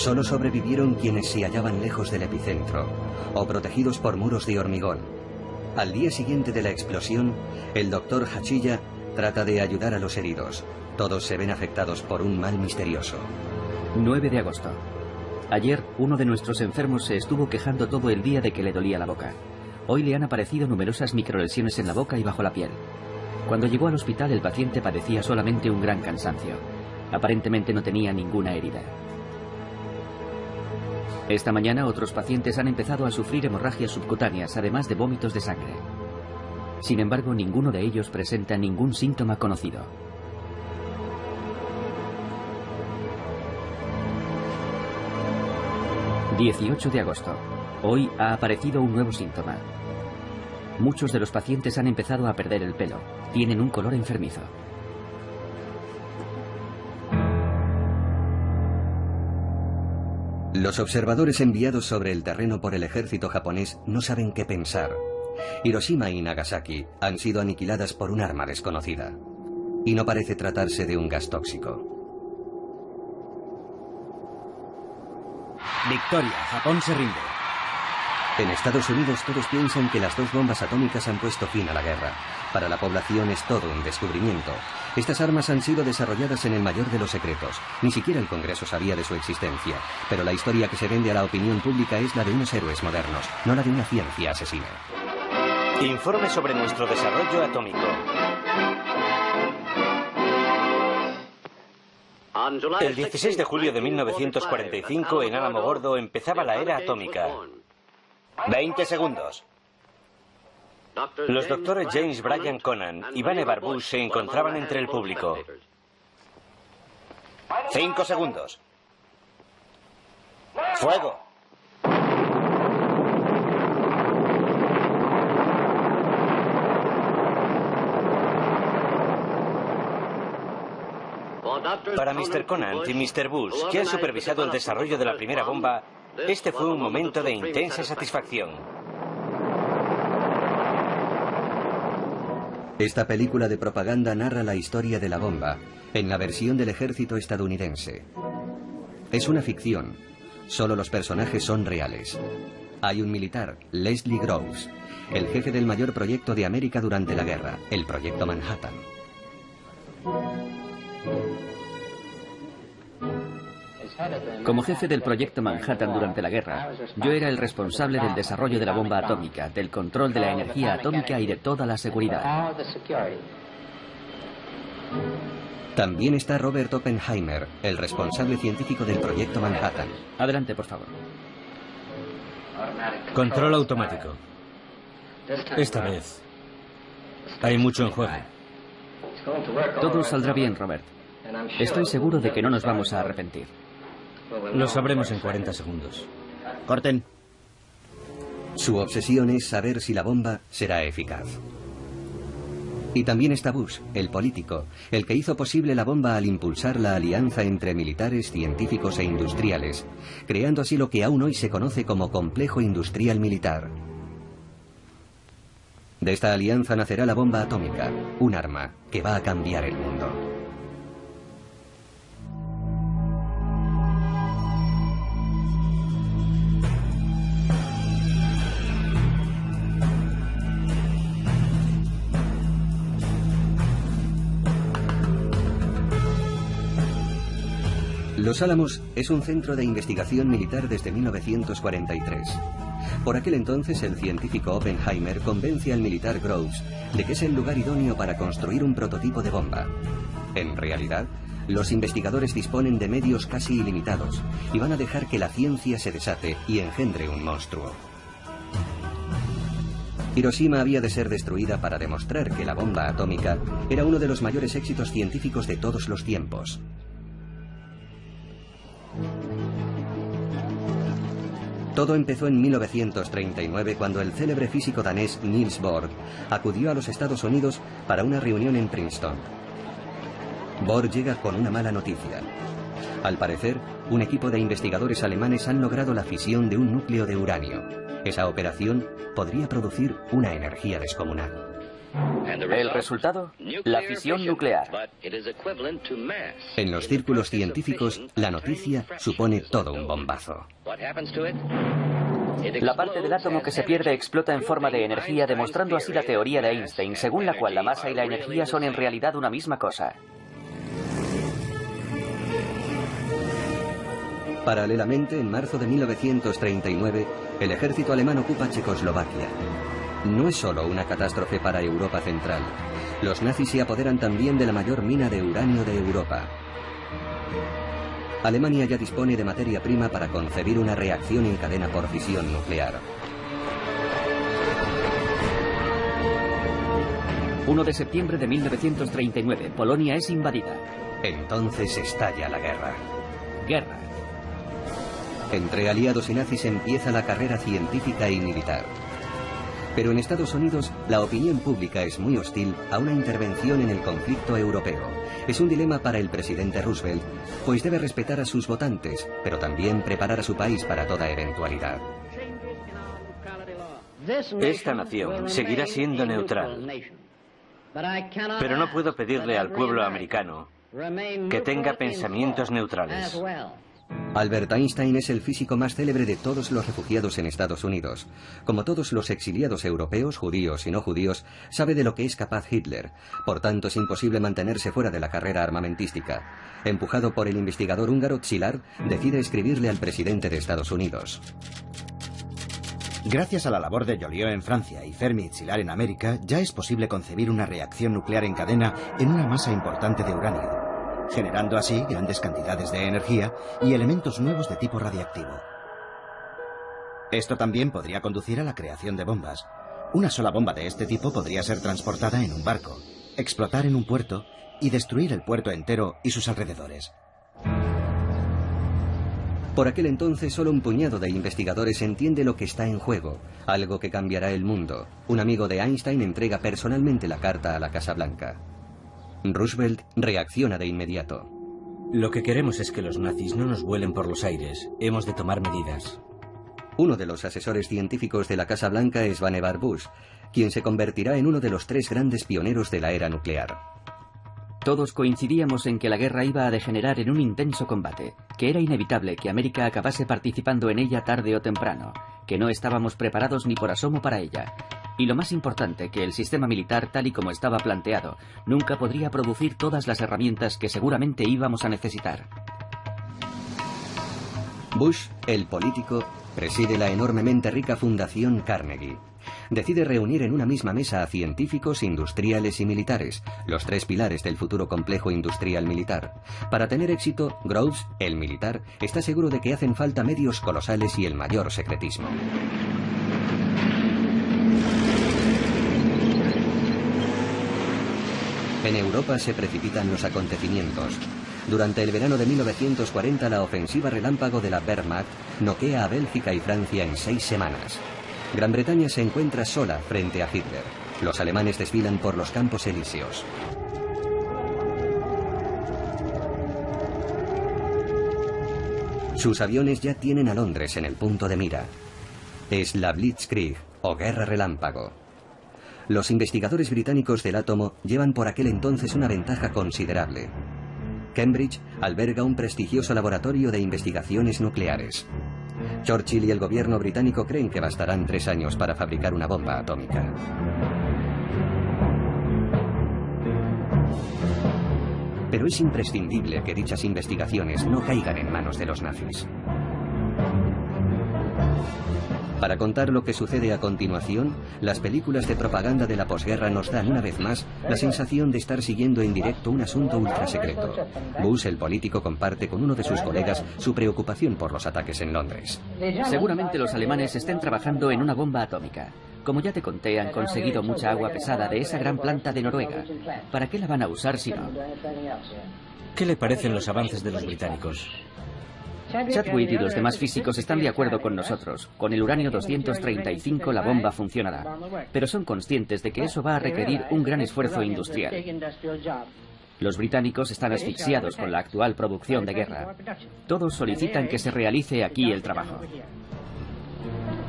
Solo sobrevivieron quienes se hallaban lejos del epicentro o protegidos por muros de hormigón. Al día siguiente de la explosión, el doctor Hachiya trata de ayudar a los heridos. Todos se ven afectados por un mal misterioso. 9 de agosto. Ayer, uno de nuestros enfermos se estuvo quejando todo el día de que le dolía la boca. Hoy le han aparecido numerosas microlesiones en la boca y bajo la piel. Cuando llegó al hospital, el paciente padecía solamente un gran cansancio. Aparentemente no tenía ninguna herida. Esta mañana, otros pacientes han empezado a sufrir hemorragias subcutáneas, además de vómitos de sangre. Sin embargo, ninguno de ellos presenta ningún síntoma conocido. 18 de agosto. Hoy ha aparecido un nuevo síntoma. Muchos de los pacientes han empezado a perder el pelo. Tienen un color enfermizo. Los observadores enviados sobre el terreno por el ejército japonés no saben qué pensar. Hiroshima y Nagasaki han sido aniquiladas por un arma desconocida. Y no parece tratarse de un gas tóxico. Victoria, Japón se rinde. En Estados Unidos todos piensan que las 2 bombas atómicas han puesto fin a la guerra. Para la población es todo un descubrimiento. Estas armas han sido desarrolladas en el mayor de los secretos. Ni siquiera el Congreso sabía de su existencia. Pero la historia que se vende a la opinión pública es la de unos héroes modernos, no la de una ciencia asesina. Informe sobre nuestro desarrollo atómico. El 16 de julio de 1945, en Alamogordo, empezaba la era atómica. 20 segundos. Los doctores James Bryan Conant y Vannevar Barbush se encontraban entre el público. 5 segundos. ¡Fuego! Para Mr. Conant y Mr. Bush, que han supervisado el desarrollo de la primera bomba, este fue un momento de intensa satisfacción. Esta película de propaganda narra la historia de la bomba, en la versión del ejército estadounidense. Es una ficción. Solo los personajes son reales. Hay un militar, Leslie Groves, el jefe del mayor proyecto de América durante la guerra, el Proyecto Manhattan. Como jefe del proyecto Manhattan durante la guerra, yo era el responsable del desarrollo de la bomba atómica, del control de la energía atómica y de toda la seguridad. También está Robert Oppenheimer, el responsable científico del proyecto Manhattan. Adelante, por favor. Control automático. Esta vez hay mucho en juego. Todo saldrá bien, Robert. Estoy seguro de que no nos vamos a arrepentir. Lo sabremos en 40 segundos. Corten. Su obsesión es saber si la bomba será eficaz. Y también está Bush, el político, el que hizo posible la bomba al impulsar la alianza entre militares, científicos e industriales, creando así lo que aún hoy se conoce como complejo industrial militar. De esta alianza nacerá la bomba atómica, un arma que va a cambiar el mundo. Los Álamos es un centro de investigación militar desde 1943. Por aquel entonces, el científico Oppenheimer convence al militar Groves de que es el lugar idóneo para construir un prototipo de bomba. En realidad, los investigadores disponen de medios casi ilimitados y van a dejar que la ciencia se desate y engendre un monstruo. Hiroshima había de ser destruida para demostrar que la bomba atómica era uno de los mayores éxitos científicos de todos los tiempos. Todo empezó en 1939 cuando el célebre físico danés Niels Bohr acudió a los Estados Unidos para una reunión en Princeton. Bohr llega con una mala noticia. Al parecer, un equipo de investigadores alemanes han logrado la fisión de un núcleo de uranio. Esa operación podría producir una energía descomunal. El resultado, la fisión nuclear. En los círculos científicos, la noticia supone todo un bombazo. La parte del átomo que se pierde explota en forma de energía, demostrando así la teoría de Einstein, según la cual la masa y la energía son en realidad una misma cosa. Paralelamente, en marzo de 1939, el ejército alemán ocupa Checoslovaquia. No es solo una catástrofe para Europa Central. Los nazis se apoderan también de la mayor mina de uranio de Europa. Alemania ya dispone de materia prima para concebir una reacción en cadena por fisión nuclear. 1 de septiembre de 1939, Polonia es invadida. Entonces estalla la guerra. Guerra. Entre aliados y nazis empieza la carrera científica y militar. Pero en Estados Unidos, la opinión pública es muy hostil a una intervención en el conflicto europeo. Es un dilema para el presidente Roosevelt, pues debe respetar a sus votantes, pero también preparar a su país para toda eventualidad. Esta nación seguirá siendo neutral, pero no puedo pedirle al pueblo americano que tenga pensamientos neutrales. Albert Einstein es el físico más célebre de todos los refugiados en Estados Unidos. Como todos los exiliados europeos, judíos y no judíos, sabe de lo que es capaz Hitler. Por tanto, es imposible mantenerse fuera de la carrera armamentística. Empujado por el investigador húngaro Szilard, decide escribirle al presidente de Estados Unidos. Gracias a la labor de Joliot en Francia y Fermi y Szilard en América, ya es posible concebir una reacción nuclear en cadena en una masa importante de uranio, generando así grandes cantidades de energía y elementos nuevos de tipo radiactivo. Esto también podría conducir a la creación de bombas. Una sola bomba de este tipo podría ser transportada en un barco, explotar en un puerto y destruir el puerto entero y sus alrededores. Por aquel entonces, solo un puñado de investigadores entiende lo que está en juego, algo que cambiará el mundo. Un amigo de Einstein entrega personalmente la carta a la Casa Blanca. Roosevelt reacciona de inmediato. Lo que queremos es que los nazis no nos vuelen por los aires. Hemos de tomar medidas. Uno de los asesores científicos de la Casa Blanca es Vannevar Bush, quien se convertirá en uno de los 3 grandes pioneros de la era nuclear. Todos coincidíamos en que la guerra iba a degenerar en un intenso combate, que era inevitable que América acabase participando en ella tarde o temprano, que no estábamos preparados ni por asomo para ella. Y lo más importante, que el sistema militar, tal y como estaba planteado, nunca podría producir todas las herramientas que seguramente íbamos a necesitar. Bush, el político, preside la enormemente rica Fundación Carnegie. Decide reunir en una misma mesa a científicos, industriales y militares, los 3 pilares del futuro complejo industrial militar. Para tener éxito, Groves, el militar, está seguro de que hacen falta medios colosales y el mayor secretismo. En Europa se precipitan los acontecimientos. Durante el verano de 1940, la ofensiva relámpago de la Wehrmacht noquea a Bélgica y Francia en 6 semanas. Gran Bretaña se encuentra sola frente a Hitler. Los alemanes desfilan por los Campos Elíseos. Sus aviones ya tienen a Londres en el punto de mira. Es la Blitzkrieg, o Guerra Relámpago. Los investigadores británicos del átomo llevan por aquel entonces una ventaja considerable. Cambridge alberga un prestigioso laboratorio de investigaciones nucleares. Churchill y el gobierno británico creen que bastarán 3 años para fabricar una bomba atómica. Pero es imprescindible que dichas investigaciones no caigan en manos de los nazis. Para contar lo que sucede a continuación, las películas de propaganda de la posguerra nos dan una vez más la sensación de estar siguiendo en directo un asunto ultrasecreto. Bush, el político, comparte con uno de sus colegas su preocupación por los ataques en Londres. Seguramente los alemanes estén trabajando en una bomba atómica. Como ya te conté, han conseguido mucha agua pesada de esa gran planta de Noruega. ¿Para qué la van a usar si no? ¿Qué le parecen los avances de los británicos? Chadwick y los demás físicos están de acuerdo con nosotros. Con el uranio 235 la bomba funcionará. Pero son conscientes de que eso va a requerir un gran esfuerzo industrial. Los británicos están asfixiados con la actual producción de guerra. Todos solicitan que se realice aquí el trabajo.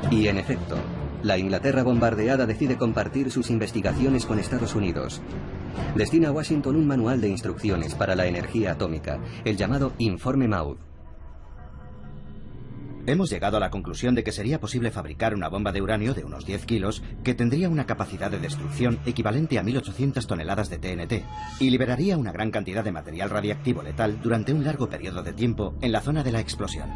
Y en efecto, La Inglaterra bombardeada decide compartir sus investigaciones con Estados Unidos. Destina a Washington un manual de instrucciones para la energía atómica, el llamado Informe Maud. Hemos llegado a la conclusión de que sería posible fabricar una bomba de uranio de unos 10 kilos que tendría una capacidad de destrucción equivalente a 1800 toneladas de TNT y liberaría una gran cantidad de material radiactivo letal durante un largo periodo de tiempo en la zona de la explosión.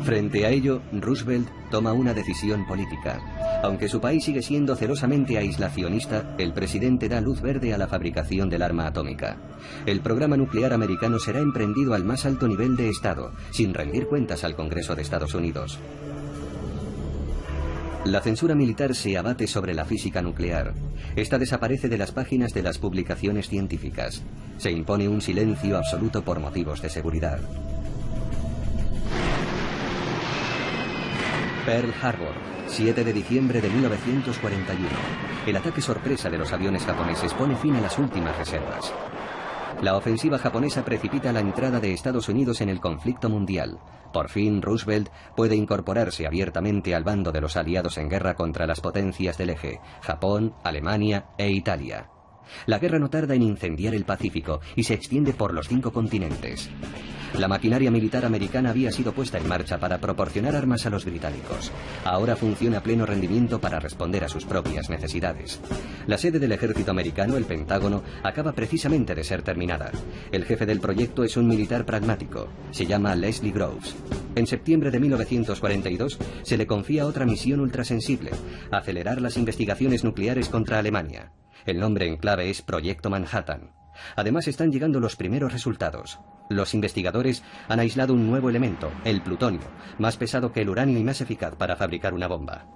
Frente a ello, Roosevelt toma una decisión política. Aunque su país sigue siendo celosamente aislacionista, el presidente da luz verde a la fabricación del arma atómica. El programa nuclear americano será emprendido al más alto nivel de Estado, sin rendir cuentas al Congreso de Estados Unidos. La censura militar se abate sobre la física nuclear. Esta desaparece de las páginas de las publicaciones científicas. Se impone un silencio absoluto por motivos de seguridad. Pearl Harbor, 7 de diciembre de 1941. El ataque sorpresa de los aviones japoneses pone fin a las últimas reservas. La ofensiva japonesa precipita la entrada de Estados Unidos en el conflicto mundial. Por fin, Roosevelt puede incorporarse abiertamente al bando de los aliados en guerra contra las potencias del eje, Japón, Alemania e Italia. La guerra no tarda en incendiar el Pacífico y se extiende por los 5 continentes. La maquinaria militar americana había sido puesta en marcha para proporcionar armas a los británicos. Ahora funciona a pleno rendimiento para responder a sus propias necesidades. La sede del ejército americano, el Pentágono, acaba precisamente de ser terminada. El jefe del proyecto es un militar pragmático. Se llama Leslie Groves. En septiembre de 1942 se le confía otra misión ultrasensible: acelerar las investigaciones nucleares contra Alemania. El nombre en clave es Proyecto Manhattan. Además están llegando los primeros resultados. Los investigadores han aislado un nuevo elemento, el plutonio, más pesado que el uranio y más eficaz para fabricar una bomba.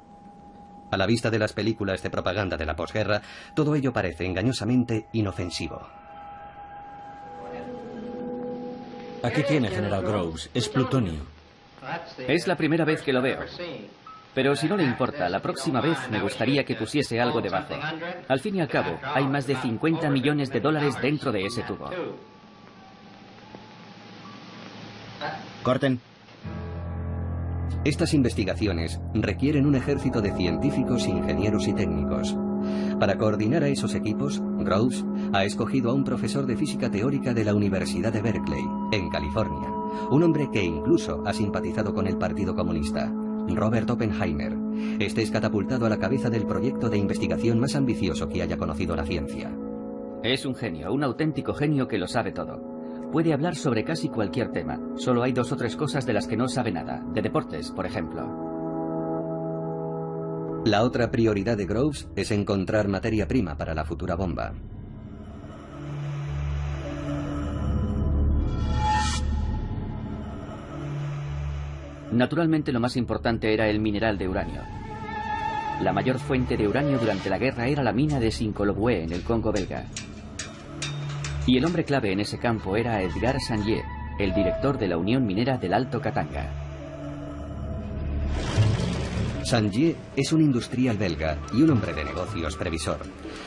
A la vista de las películas de propaganda de la posguerra, todo ello parece engañosamente inofensivo. Aquí tiene, General Groves, es plutonio. Es la primera vez que lo veo. Pero si no le importa, la próxima vez me gustaría que pusiese algo debajo. Al fin y al cabo, hay más de 50 millones de dólares dentro de ese tubo. Corten. Estas investigaciones requieren un ejército de científicos, ingenieros y técnicos. Para coordinar a esos equipos, Groves ha escogido a un profesor de física teórica de la Universidad de Berkeley, en California, un hombre que incluso ha simpatizado con el Partido Comunista, Robert Oppenheimer. Este es catapultado a la cabeza del proyecto de investigación más ambicioso que haya conocido la ciencia. Es un genio, un auténtico genio que lo sabe todo. Puede hablar sobre casi cualquier tema. Solo hay 2 o 3 cosas de las que no sabe nada. De deportes, por ejemplo. La otra prioridad de Groves es encontrar materia prima para la futura bomba. Naturalmente lo más importante era el mineral de uranio. La mayor fuente de uranio durante la guerra era la mina de Sinkolobué en el Congo belga. Y el hombre clave en ese campo era Edgar Sanjé, el director de la Unión Minera del Alto Katanga. Sanjé es un industrial belga y un hombre de negocios previsor.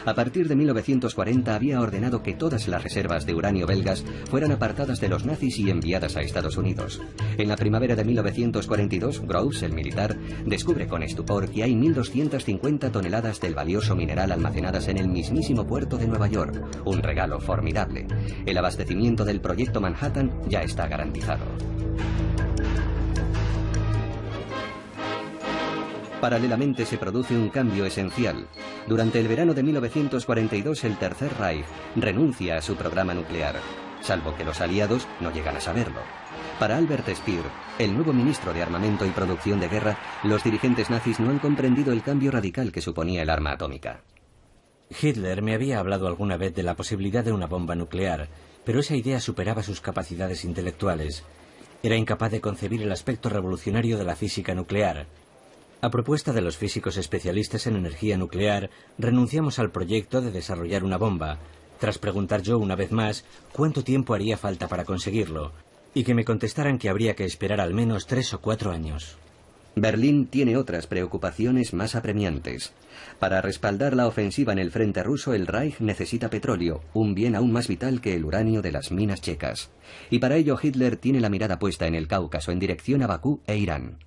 A partir de 1940 había ordenado que todas las reservas de uranio belgas fueran apartadas de los nazis y enviadas a Estados Unidos. En la primavera de 1942, Groves, el militar, descubre con estupor que hay 1.250 toneladas del valioso mineral almacenadas en el mismísimo puerto de Nueva York. Un regalo formidable. El abastecimiento del proyecto Manhattan ya está garantizado. Paralelamente se produce un cambio esencial. Durante el verano de 1942 el Tercer Reich renuncia a su programa nuclear, salvo que los aliados no llegan a saberlo. Para Albert Speer, el nuevo ministro de Armamento y Producción de Guerra, los dirigentes nazis no han comprendido el cambio radical que suponía el arma atómica. Hitler me había hablado alguna vez de la posibilidad de una bomba nuclear, pero esa idea superaba sus capacidades intelectuales. Era incapaz de concebir el aspecto revolucionario de la física nuclear. A propuesta de los físicos especialistas en energía nuclear, renunciamos al proyecto de desarrollar una bomba, tras preguntar yo una vez más cuánto tiempo haría falta para conseguirlo, y que me contestaran que habría que esperar al menos 3 o 4 años. Berlín tiene otras preocupaciones más apremiantes. Para respaldar la ofensiva en el frente ruso, el Reich necesita petróleo, un bien aún más vital que el uranio de las minas checas. Y para ello Hitler tiene la mirada puesta en el Cáucaso, en dirección a Bakú e Irán.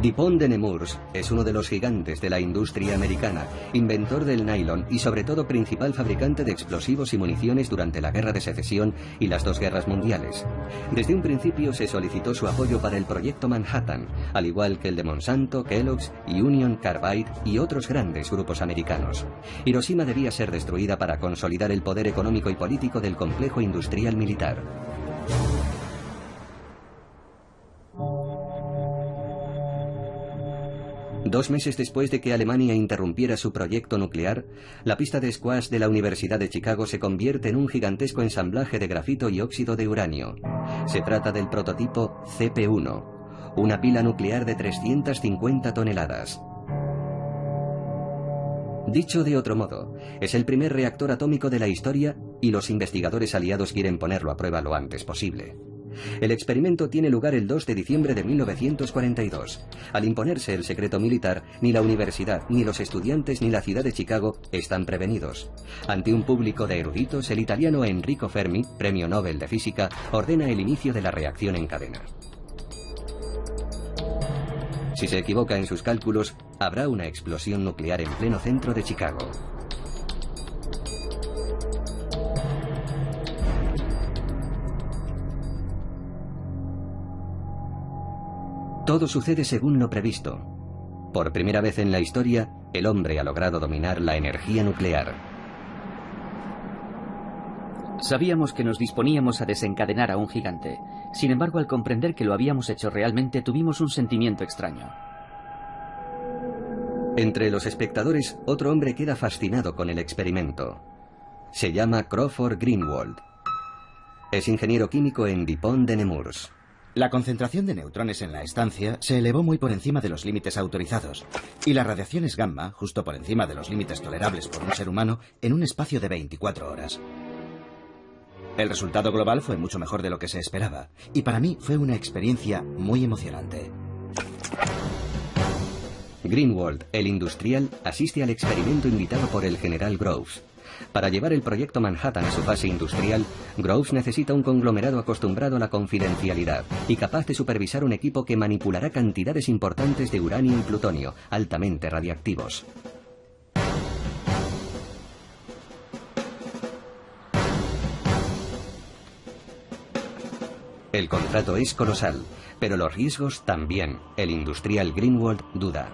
DuPont de Nemours es uno de los gigantes de la industria americana, inventor del nylon y sobre todo principal fabricante de explosivos y municiones durante la Guerra de Secesión y las dos guerras mundiales. Desde un principio se solicitó su apoyo para el proyecto Manhattan, al igual que el de Monsanto, Kellogg's y Union Carbide y otros grandes grupos americanos. Hiroshima debía ser destruida para consolidar el poder económico y político del complejo industrial militar. Dos meses después de que Alemania interrumpiera su proyecto nuclear, la pista de squash de la Universidad de Chicago se convierte en un gigantesco ensamblaje de grafito y óxido de uranio. Se trata del prototipo CP-1, una pila nuclear de 350 toneladas. Dicho de otro modo, es el primer reactor atómico de la historia y los investigadores aliados quieren ponerlo a prueba lo antes posible. El experimento tiene lugar el 2 de diciembre de 1942. Al imponerse el secreto militar, ni la universidad, ni los estudiantes, ni la ciudad de Chicago están prevenidos. Ante un público de eruditos, el italiano Enrico Fermi, premio Nobel de Física, ordena el inicio de la reacción en cadena. Si se equivoca en sus cálculos, habrá una explosión nuclear en pleno centro de Chicago. Todo sucede según lo previsto. Por primera vez en la historia, el hombre ha logrado dominar la energía nuclear. Sabíamos que nos disponíamos a desencadenar a un gigante. Sin embargo, al comprender que lo habíamos hecho realmente, tuvimos un sentimiento extraño. Entre los espectadores, otro hombre queda fascinado con el experimento. Se llama Crawford Greenwald. Es ingeniero químico en DuPont de Nemours. La concentración de neutrones en la estancia se elevó muy por encima de los límites autorizados, y las radiaciones gamma, justo por encima de los límites tolerables por un ser humano, en un espacio de 24 horas. El resultado global fue mucho mejor de lo que se esperaba, y para mí fue una experiencia muy emocionante. Greenwald, el industrial, asiste al experimento invitado por el general Groves. Para llevar el proyecto Manhattan a su fase industrial, Groves necesita un conglomerado acostumbrado a la confidencialidad y capaz de supervisar un equipo que manipulará cantidades importantes de uranio y plutonio, altamente radiactivos. El contrato es colosal, pero los riesgos también. El industrial Greenwald duda.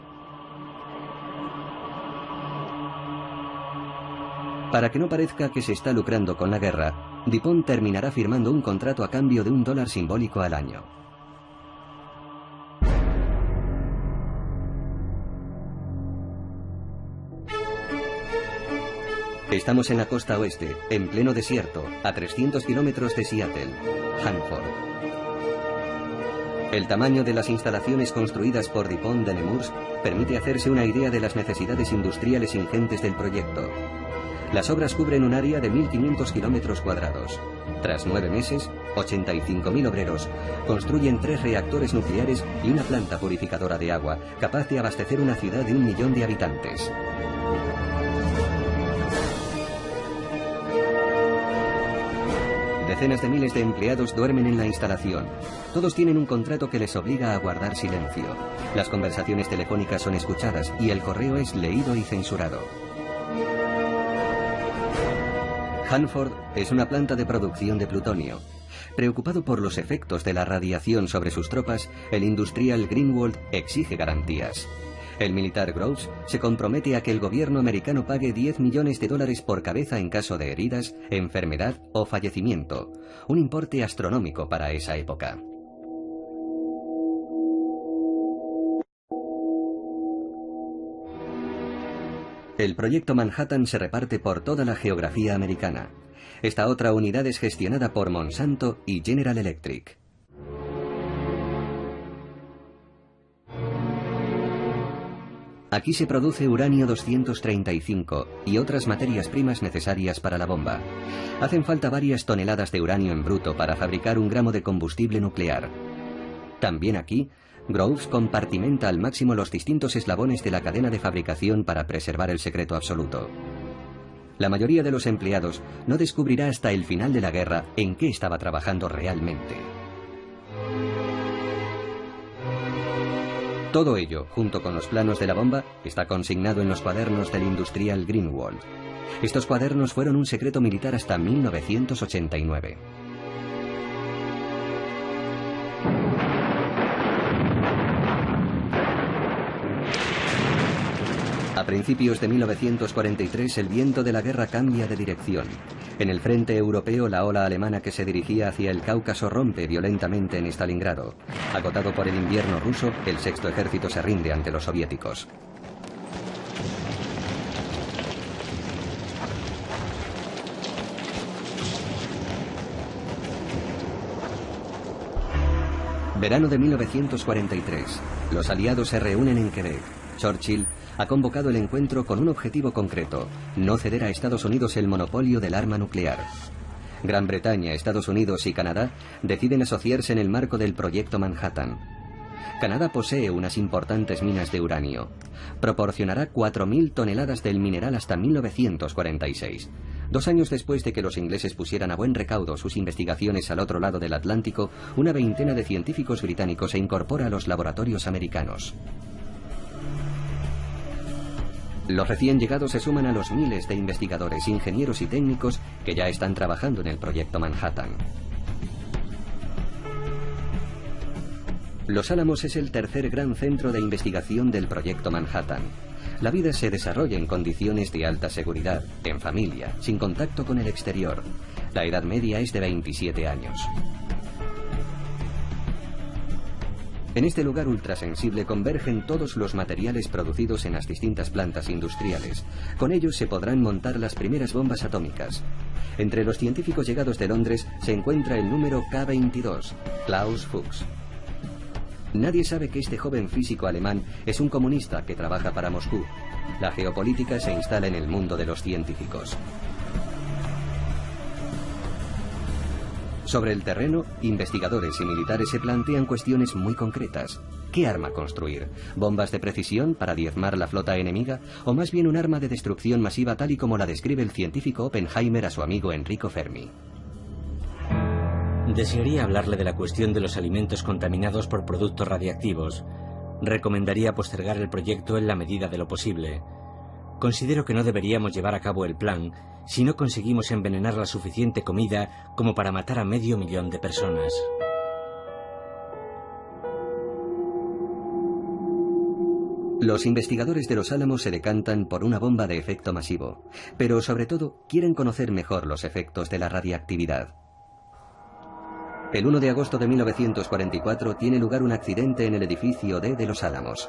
Para que no parezca que se está lucrando con la guerra, DuPont terminará firmando un contrato a cambio de $1 simbólico al año. Estamos en la costa oeste, en pleno desierto, a 300 kilómetros de Seattle, Hanford. El tamaño de las instalaciones construidas por DuPont de Nemours permite hacerse una idea de las necesidades industriales ingentes del proyecto. Las obras cubren un área de 1.500 kilómetros cuadrados. Tras 9 meses, 85.000 obreros construyen 3 reactores nucleares y una planta purificadora de agua, capaz de abastecer una ciudad de 1 millón de habitantes. Decenas de miles de empleados duermen en la instalación. Todos tienen un contrato que les obliga a guardar silencio. Las conversaciones telefónicas son escuchadas y el correo es leído y censurado. Hanford es una planta de producción de plutonio. Preocupado por los efectos de la radiación sobre sus tropas, el industrial Greenwald exige garantías. El militar Groves se compromete a que el gobierno americano pague $10 millones por cabeza en caso de heridas, enfermedad o fallecimiento, un importe astronómico para esa época. El proyecto Manhattan se reparte por toda la geografía americana. Esta otra unidad es gestionada por Monsanto y General Electric. Aquí se produce uranio 235 y otras materias primas necesarias para la bomba. Hacen falta varias toneladas de uranio en bruto para fabricar 1 gramo de combustible nuclear. También aquí, Groves compartimenta al máximo los distintos eslabones de la cadena de fabricación para preservar el secreto absoluto. La mayoría de los empleados no descubrirá hasta el final de la guerra en qué estaba trabajando realmente. Todo ello, junto con los planos de la bomba, está consignado en los cuadernos del industrial Greenwald. Estos cuadernos fueron un secreto militar hasta 1989. A principios de 1943 el viento de la guerra cambia de dirección. En el frente europeo la ola alemana que se dirigía hacia el Cáucaso rompe violentamente en Stalingrado. Agotado por el invierno ruso, el Sexto Ejército se rinde ante los soviéticos. Verano de 1943. Los aliados se reúnen en Quebec. Churchill ha convocado el encuentro con un objetivo concreto: no ceder a Estados Unidos el monopolio del arma nuclear. Gran Bretaña, Estados Unidos y Canadá deciden asociarse en el marco del Proyecto Manhattan. Canadá posee unas importantes minas de uranio. Proporcionará 4.000 toneladas del mineral hasta 1946. 2 años después de que los ingleses pusieran a buen recaudo sus investigaciones al otro lado del Atlántico, una veintena de científicos británicos se incorpora a los laboratorios americanos. Los recién llegados se suman a los miles de investigadores, ingenieros y técnicos que ya están trabajando en el Proyecto Manhattan. Los Álamos es el tercer gran centro de investigación del Proyecto Manhattan. La vida se desarrolla en condiciones de alta seguridad, en familia, sin contacto con el exterior. La edad media es de 27 años. En este lugar ultrasensible convergen todos los materiales producidos en las distintas plantas industriales. Con ellos se podrán montar las primeras bombas atómicas. Entre los científicos llegados de Londres se encuentra el número K22, Klaus Fuchs. Nadie sabe que este joven físico alemán es un comunista que trabaja para Moscú. La geopolítica se instala en el mundo de los científicos. Sobre el terreno, investigadores y militares se plantean cuestiones muy concretas. ¿Qué arma construir? ¿Bombas de precisión para diezmar la flota enemiga? ¿O más bien un arma de destrucción masiva tal y como la describe el científico Oppenheimer a su amigo Enrico Fermi? Desearía hablarle de la cuestión de los alimentos contaminados por productos radiactivos. Recomendaría postergar el proyecto en la medida de lo posible. Considero que no deberíamos llevar a cabo el plan si no conseguimos envenenar la suficiente comida como para matar a 500.000 de personas. Los investigadores de Los Álamos se decantan por una bomba de efecto masivo, pero sobre todo quieren conocer mejor los efectos de la radiactividad. El 1 de agosto de 1944 tiene lugar un accidente en el edificio D de Los Álamos.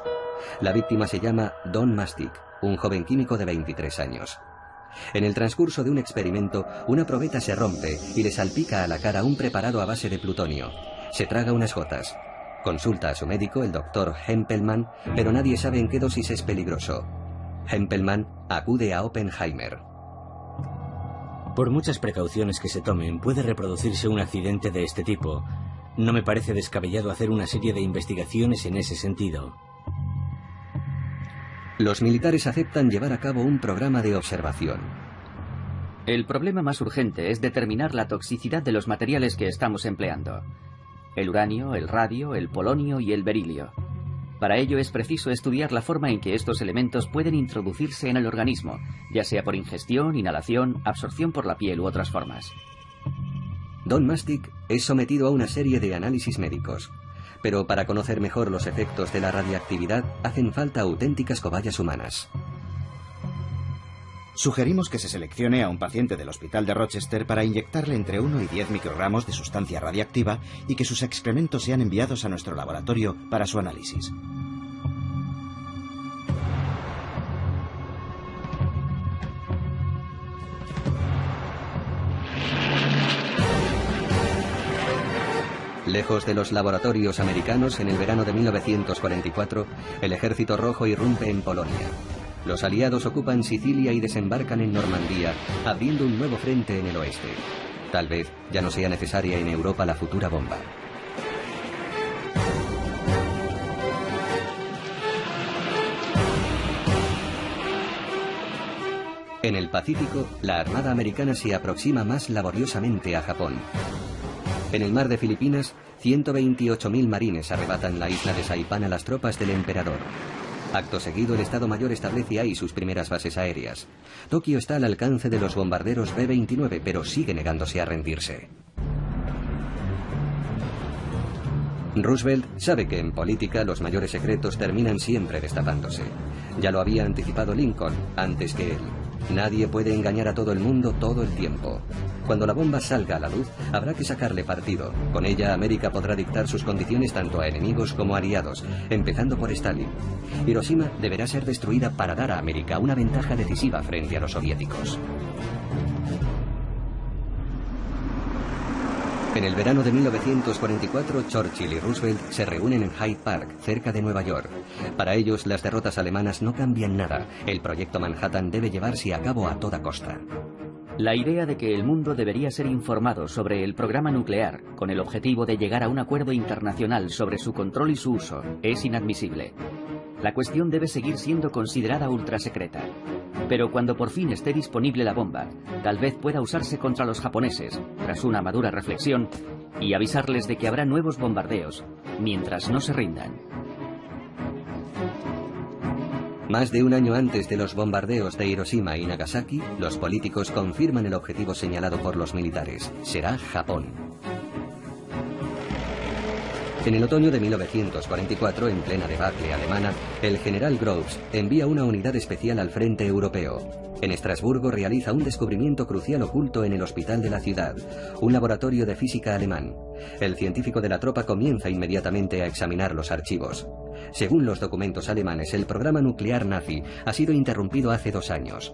La víctima se llama Don Mastic, un joven químico de 23 años. En el transcurso de un experimento, una probeta se rompe y le salpica a la cara un preparado a base de plutonio. Se traga unas gotas. Consulta a su médico, el doctor Hempelmann, pero nadie sabe en qué dosis es peligroso. Hempelmann acude a Oppenheimer. Por muchas precauciones que se tomen, puede reproducirse un accidente de este tipo. No me parece descabellado hacer una serie de investigaciones en ese sentido. Los militares aceptan llevar a cabo un programa de observación. El problema más urgente es determinar la toxicidad de los materiales que estamos empleando. El uranio, el radio, el polonio y el berilio. Para ello es preciso estudiar la forma en que estos elementos pueden introducirse en el organismo, ya sea por ingestión, inhalación, absorción por la piel u otras formas. Don Mastic es sometido a una serie de análisis médicos. Pero para conocer mejor los efectos de la radiactividad hacen falta auténticas cobayas humanas. Sugerimos que se seleccione a un paciente del hospital de Rochester para inyectarle entre 1 y 10 microgramos de sustancia radiactiva y que sus excrementos sean enviados a nuestro laboratorio para su análisis. Lejos de los laboratorios americanos, en el verano de 1944, el Ejército Rojo irrumpe en Polonia. Los aliados ocupan Sicilia y desembarcan en Normandía, abriendo un nuevo frente en el oeste. Tal vez ya no sea necesaria en Europa la futura bomba. En el Pacífico, la Armada americana se aproxima más laboriosamente a Japón. En el mar de Filipinas, 128.000 marines arrebatan la isla de Saipán a las tropas del emperador. Acto seguido, el Estado Mayor establece ahí sus primeras bases aéreas. Tokio está al alcance de los bombarderos B-29, pero sigue negándose a rendirse. Roosevelt sabe que en política los mayores secretos terminan siempre destapándose. Ya lo había anticipado Lincoln antes que él. Nadie puede engañar a todo el mundo todo el tiempo. Cuando la bomba salga a la luz, habrá que sacarle partido. Con ella, América podrá dictar sus condiciones tanto a enemigos como a aliados, empezando por Stalin. Hiroshima deberá ser destruida para dar a América una ventaja decisiva frente a los soviéticos. En el verano de 1944, Churchill y Roosevelt se reúnen en Hyde Park, cerca de Nueva York. Para ellos, las derrotas alemanas no cambian nada. El proyecto Manhattan debe llevarse a cabo a toda costa. La idea de que el mundo debería ser informado sobre el programa nuclear, con el objetivo de llegar a un acuerdo internacional sobre su control y su uso, es inadmisible. La cuestión debe seguir siendo considerada ultrasecreta. Pero cuando por fin esté disponible la bomba, tal vez pueda usarse contra los japoneses, tras una madura reflexión, y avisarles de que habrá nuevos bombardeos, mientras no se rindan. Más de un año antes de los bombardeos de Hiroshima y Nagasaki, los políticos confirman el objetivo señalado por los militares. Será Japón. En el otoño de 1944, en plena debacle alemana, el general Groves envía una unidad especial al frente europeo. En Estrasburgo realiza un descubrimiento crucial oculto en el hospital de la ciudad, un laboratorio de física alemán. El científico de la tropa comienza inmediatamente a examinar los archivos. Según los documentos alemanes, el programa nuclear nazi ha sido interrumpido hace 2 años.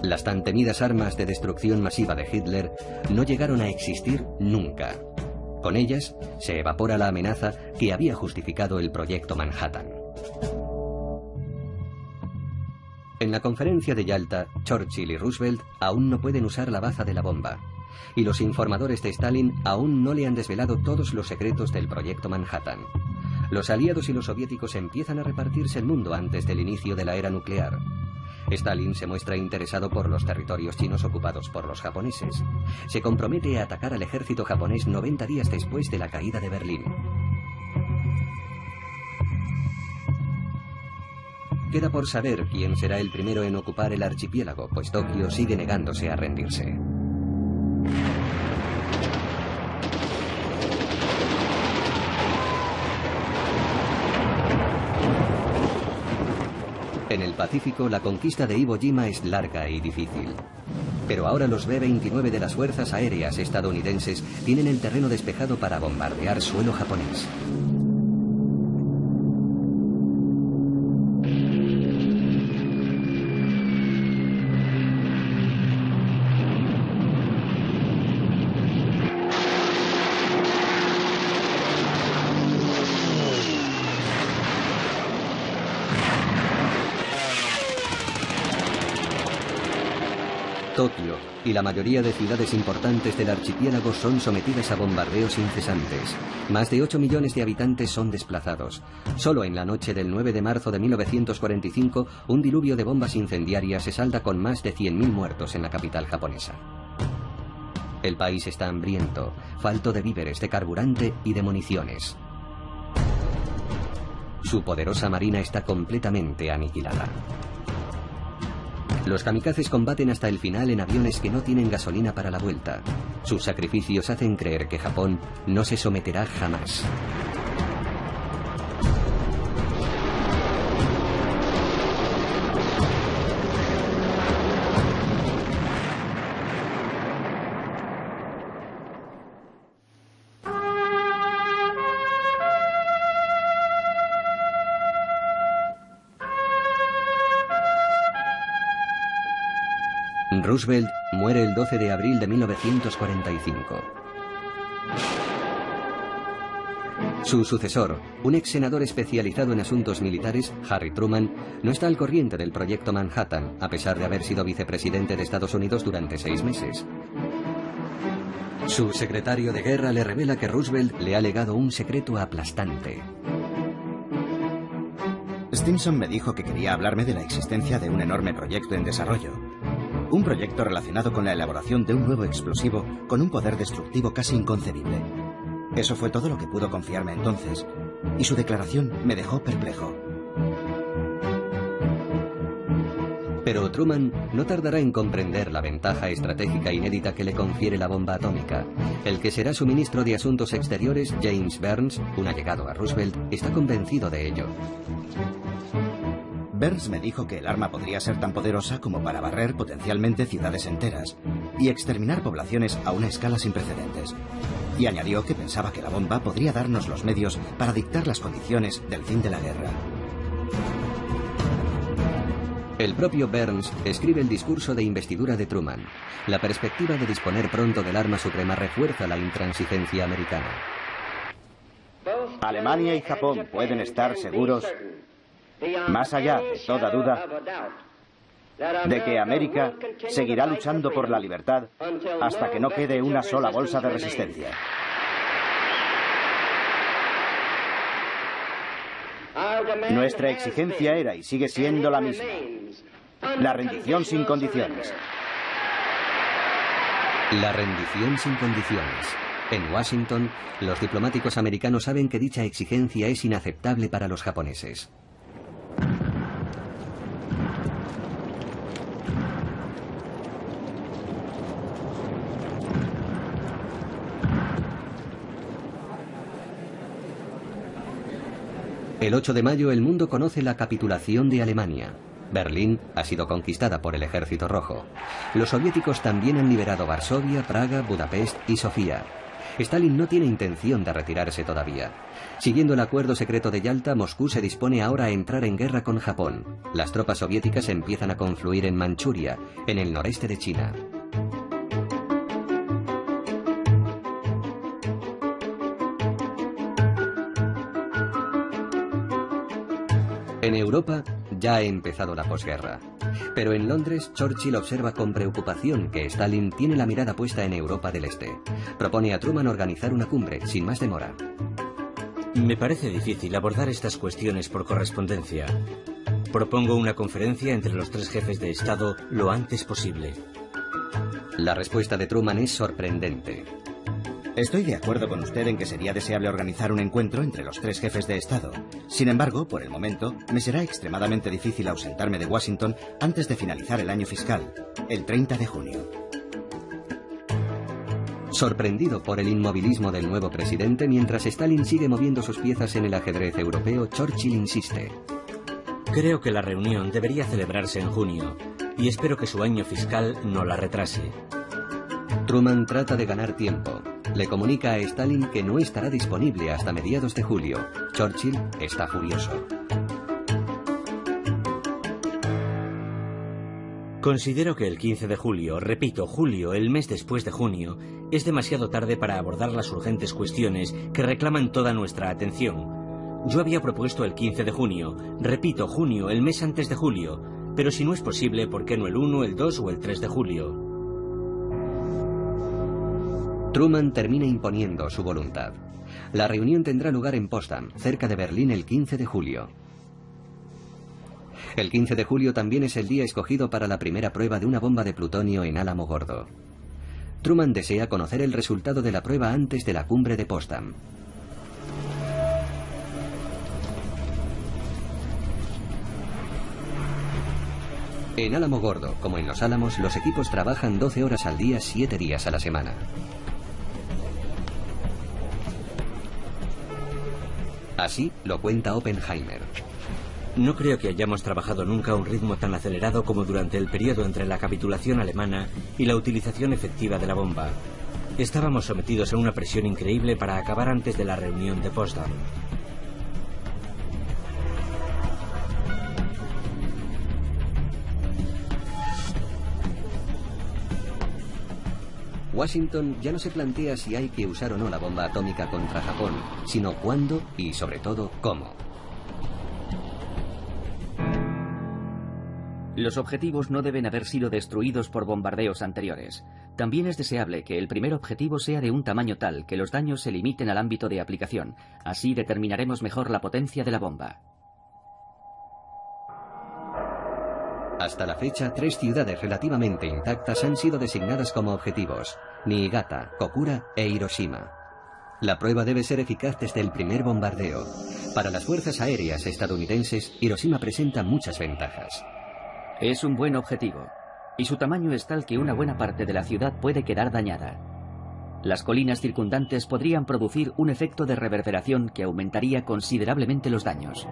Las tan temidas armas de destrucción masiva de Hitler no llegaron a existir nunca. Con ellas se evapora la amenaza que había justificado el proyecto Manhattan. En la conferencia de Yalta, Churchill y Roosevelt aún no pueden usar la baza de la bomba, y los informadores de Stalin aún no le han desvelado todos los secretos del proyecto Manhattan. Los aliados y los soviéticos empiezan a repartirse el mundo antes del inicio de la era nuclear. Stalin se muestra interesado por los territorios chinos ocupados por los japoneses. Se compromete a atacar al ejército japonés 90 días después de la caída de Berlín. Queda por saber quién será el primero en ocupar el archipiélago, pues Tokio sigue negándose a rendirse. En el Pacífico, la conquista de Iwo Jima es larga y difícil. Pero ahora los B-29 de las fuerzas aéreas estadounidenses tienen el terreno despejado para bombardear suelo japonés. Tokio y la mayoría de ciudades importantes del archipiélago son sometidas a bombardeos incesantes. Más de 8 millones de habitantes son desplazados. Solo en la noche del 9 de marzo de 1945, un diluvio de bombas incendiarias se salda con más de 100.000 muertos en la capital japonesa. El país está hambriento, falto de víveres, de carburante y de municiones. Su poderosa marina está completamente aniquilada. Los kamikazes combaten hasta el final en aviones que no tienen gasolina para la vuelta. Sus sacrificios hacen creer que Japón no se someterá jamás. Roosevelt muere el 12 de abril de 1945. Su sucesor, un ex senador especializado en asuntos militares, Harry Truman, no está al corriente del proyecto Manhattan, a pesar de haber sido vicepresidente de Estados Unidos durante 6 meses. Su secretario de guerra le revela que Roosevelt le ha legado un secreto aplastante. Stimson me dijo que quería hablarme de la existencia de un enorme proyecto en desarrollo. Un proyecto relacionado con la elaboración de un nuevo explosivo con un poder destructivo casi inconcebible. Eso fue todo lo que pudo confiarme entonces, y su declaración me dejó perplejo. Pero Truman no tardará en comprender la ventaja estratégica inédita que le confiere la bomba atómica. El que será su ministro de Asuntos Exteriores, James Burns, un allegado a Roosevelt, está convencido de ello. Burns me dijo que el arma podría ser tan poderosa como para barrer potencialmente ciudades enteras y exterminar poblaciones a una escala sin precedentes. Y añadió que pensaba que la bomba podría darnos los medios para dictar las condiciones del fin de la guerra. El propio Burns escribe el discurso de investidura de Truman. La perspectiva de disponer pronto del arma suprema refuerza la intransigencia americana. Alemania y Japón pueden estar seguros, más allá de toda duda, de que América seguirá luchando por la libertad hasta que no quede una sola bolsa de resistencia. Nuestra exigencia era y sigue siendo la misma: la rendición sin condiciones. La rendición sin condiciones. En Washington, los diplomáticos americanos saben que dicha exigencia es inaceptable para los japoneses. El 8 de mayo el mundo conoce la capitulación de Alemania. Berlín ha sido conquistada por el Ejército Rojo. Los soviéticos también han liberado Varsovia, Praga, Budapest y Sofía. Stalin no tiene intención de retirarse todavía. Siguiendo el acuerdo secreto de Yalta, Moscú se dispone ahora a entrar en guerra con Japón. Las tropas soviéticas empiezan a confluir en Manchuria, en el noreste de China. En Europa ya ha empezado la posguerra. Pero en Londres, Churchill observa con preocupación que Stalin tiene la mirada puesta en Europa del Este. Propone a Truman organizar una cumbre, sin más demora. Me parece difícil abordar estas cuestiones por correspondencia. Propongo una conferencia entre los 3 jefes de Estado lo antes posible. La respuesta de Truman es sorprendente. Estoy de acuerdo con usted en que sería deseable organizar un encuentro entre los 3 jefes de Estado. Sin embargo, por el momento, me será extremadamente difícil ausentarme de Washington antes de finalizar el año fiscal, el 30 de junio. Sorprendido por el inmovilismo del nuevo presidente, mientras Stalin sigue moviendo sus piezas en el ajedrez europeo, Churchill insiste. Creo que la reunión debería celebrarse en junio, y espero que su año fiscal no la retrase. Truman trata de ganar tiempo. Le comunica a Stalin que no estará disponible hasta mediados de julio. Churchill está furioso. Considero que el 15 de julio, repito, julio, el mes después de junio, es demasiado tarde para abordar las urgentes cuestiones que reclaman toda nuestra atención. Yo había propuesto el 15 de junio, repito, junio, el mes antes de julio, pero si no es posible, ¿por qué no el 1, el 2 o el 3 de julio? Truman termina imponiendo su voluntad. La reunión tendrá lugar en Potsdam, cerca de Berlín, el 15 de julio. El 15 de julio también es el día escogido para la primera prueba de una bomba de plutonio en Álamo Gordo. Truman desea conocer el resultado de la prueba antes de la cumbre de Potsdam. En Álamo Gordo, como en Los Álamos, los equipos trabajan 12 horas al día, 7 días a la semana. Así lo cuenta Oppenheimer. No creo que hayamos trabajado nunca a un ritmo tan acelerado como durante el periodo entre la capitulación alemana y la utilización efectiva de la bomba. Estábamos sometidos a una presión increíble para acabar antes de la reunión de Potsdam. Washington ya no se plantea si hay que usar o no la bomba atómica contra Japón, sino cuándo y, sobre todo, cómo. Los objetivos no deben haber sido destruidos por bombardeos anteriores. También es deseable que el primer objetivo sea de un tamaño tal que los daños se limiten al ámbito de aplicación. Así determinaremos mejor la potencia de la bomba. Hasta la fecha, 3 ciudades relativamente intactas han sido designadas como objetivos: Niigata, Kokura e Hiroshima. La prueba debe ser eficaz desde el primer bombardeo. Para las fuerzas aéreas estadounidenses, Hiroshima presenta muchas ventajas. Es un buen objetivo, y su tamaño es tal que una buena parte de la ciudad puede quedar dañada. Las colinas circundantes podrían producir un efecto de reverberación que aumentaría considerablemente los daños.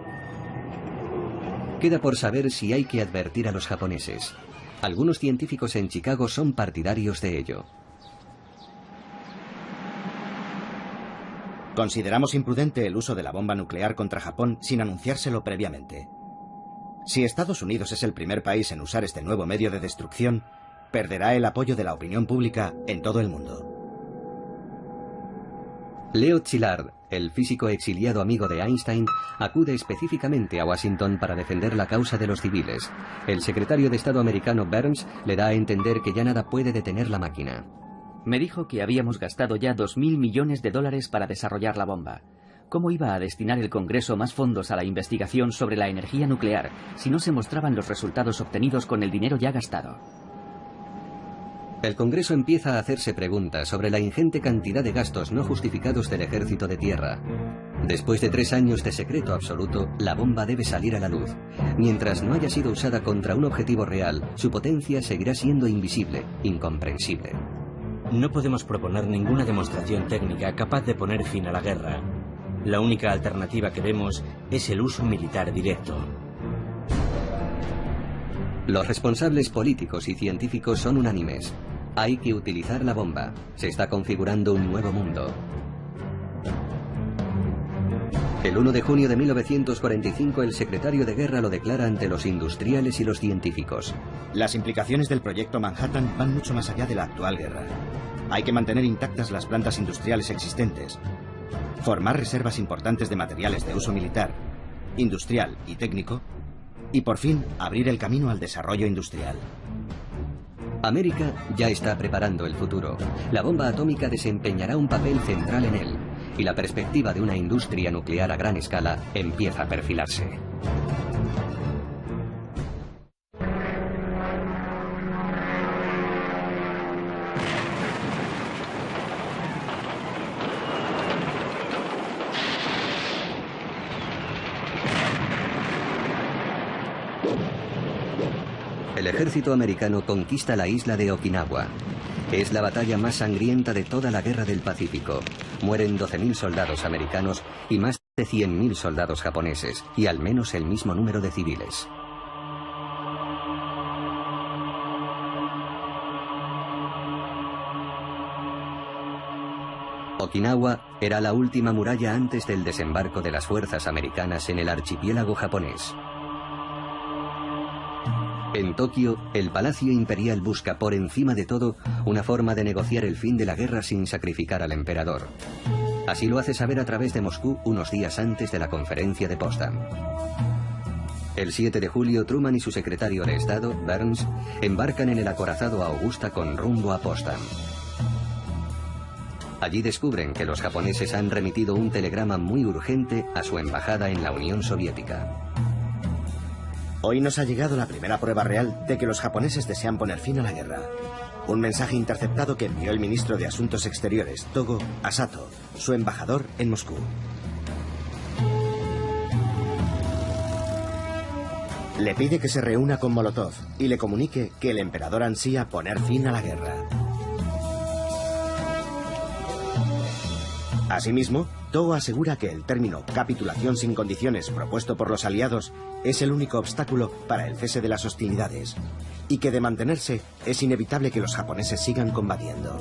Queda por saber si hay que advertir a los japoneses. Algunos científicos en Chicago son partidarios de ello. Consideramos imprudente el uso de la bomba nuclear contra Japón sin anunciárselo previamente. Si Estados Unidos es el primer país en usar este nuevo medio de destrucción, perderá el apoyo de la opinión pública en todo el mundo. Leo Szilard, el físico exiliado amigo de Einstein, acude específicamente a Washington para defender la causa de los civiles. El secretario de Estado americano Burns le da a entender que ya nada puede detener la máquina. Me dijo que habíamos gastado ya $2.000 millones para desarrollar la bomba. ¿Cómo iba a destinar el Congreso más fondos a la investigación sobre la energía nuclear si no se mostraban los resultados obtenidos con el dinero ya gastado? El Congreso empieza a hacerse preguntas sobre la ingente cantidad de gastos no justificados del Ejército de Tierra. Después de 3 años de secreto absoluto, la bomba debe salir a la luz. Mientras no haya sido usada contra un objetivo real, su potencia seguirá siendo invisible, incomprensible. No podemos proponer ninguna demostración técnica capaz de poner fin a la guerra. La única alternativa que vemos es el uso militar directo. Los responsables políticos y científicos son unánimes. Hay que utilizar la bomba. Se está configurando un nuevo mundo. El 1 de junio de 1945 el secretario de Guerra lo declara ante los industriales y los científicos. Las implicaciones del proyecto Manhattan van mucho más allá de la actual guerra. Hay que mantener intactas las plantas industriales existentes, formar reservas importantes de materiales de uso militar, industrial y técnico, y por fin abrir el camino al desarrollo industrial. América ya está preparando el futuro. La bomba atómica desempeñará un papel central en él, y la perspectiva de una industria nuclear a gran escala empieza a perfilarse. El ejército americano conquista la isla de Okinawa. Es la batalla más sangrienta de toda la Guerra del Pacífico. Mueren 12.000 soldados americanos y más de 100.000 soldados japoneses, y al menos el mismo número de civiles. Okinawa era la última muralla antes del desembarco de las fuerzas americanas en el archipiélago japonés. En Tokio, el Palacio Imperial busca por encima de todo una forma de negociar el fin de la guerra sin sacrificar al emperador. Así lo hace saber a través de Moscú unos días antes de la conferencia de Potsdam. El 7 de julio, Truman y su secretario de Estado, Burns, embarcan en el acorazado Augusta con rumbo a Potsdam. Allí descubren que los japoneses han remitido un telegrama muy urgente a su embajada en la Unión Soviética. Hoy nos ha llegado la primera prueba real de que los japoneses desean poner fin a la guerra. Un mensaje interceptado que envió el ministro de Asuntos Exteriores, Togo, a Sato, su embajador en Moscú. Le pide que se reúna con Molotov y le comunique que el emperador ansía poner fin a la guerra. Asimismo, Togo asegura que el término capitulación sin condiciones propuesto por los aliados es el único obstáculo para el cese de las hostilidades y que de mantenerse es inevitable que los japoneses sigan combatiendo.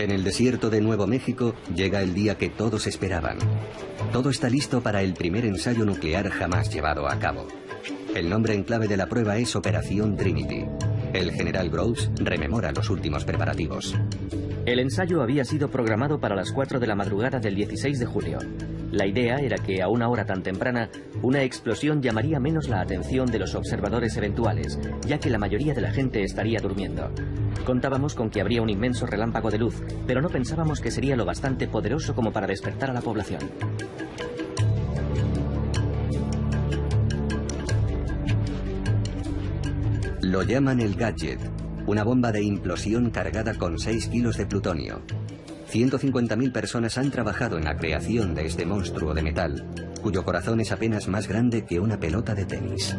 En el desierto de Nuevo México llega el día que todos esperaban. Todo está listo para el primer ensayo nuclear jamás llevado a cabo. El nombre en clave de la prueba es Operación Trinity. El general Groves rememora los últimos preparativos. El ensayo había sido programado para las 4 de la madrugada del 16 de julio. La idea era que a una hora tan temprana, una explosión llamaría menos la atención de los observadores eventuales, ya que la mayoría de la gente estaría durmiendo. Contábamos con que habría un inmenso relámpago de luz, pero no pensábamos que sería lo bastante poderoso como para despertar a la población. Lo llaman el Gadget, una bomba de implosión cargada con 6 kilos de plutonio. 150.000 personas han trabajado en la creación de este monstruo de metal, cuyo corazón es apenas más grande que una pelota de tenis.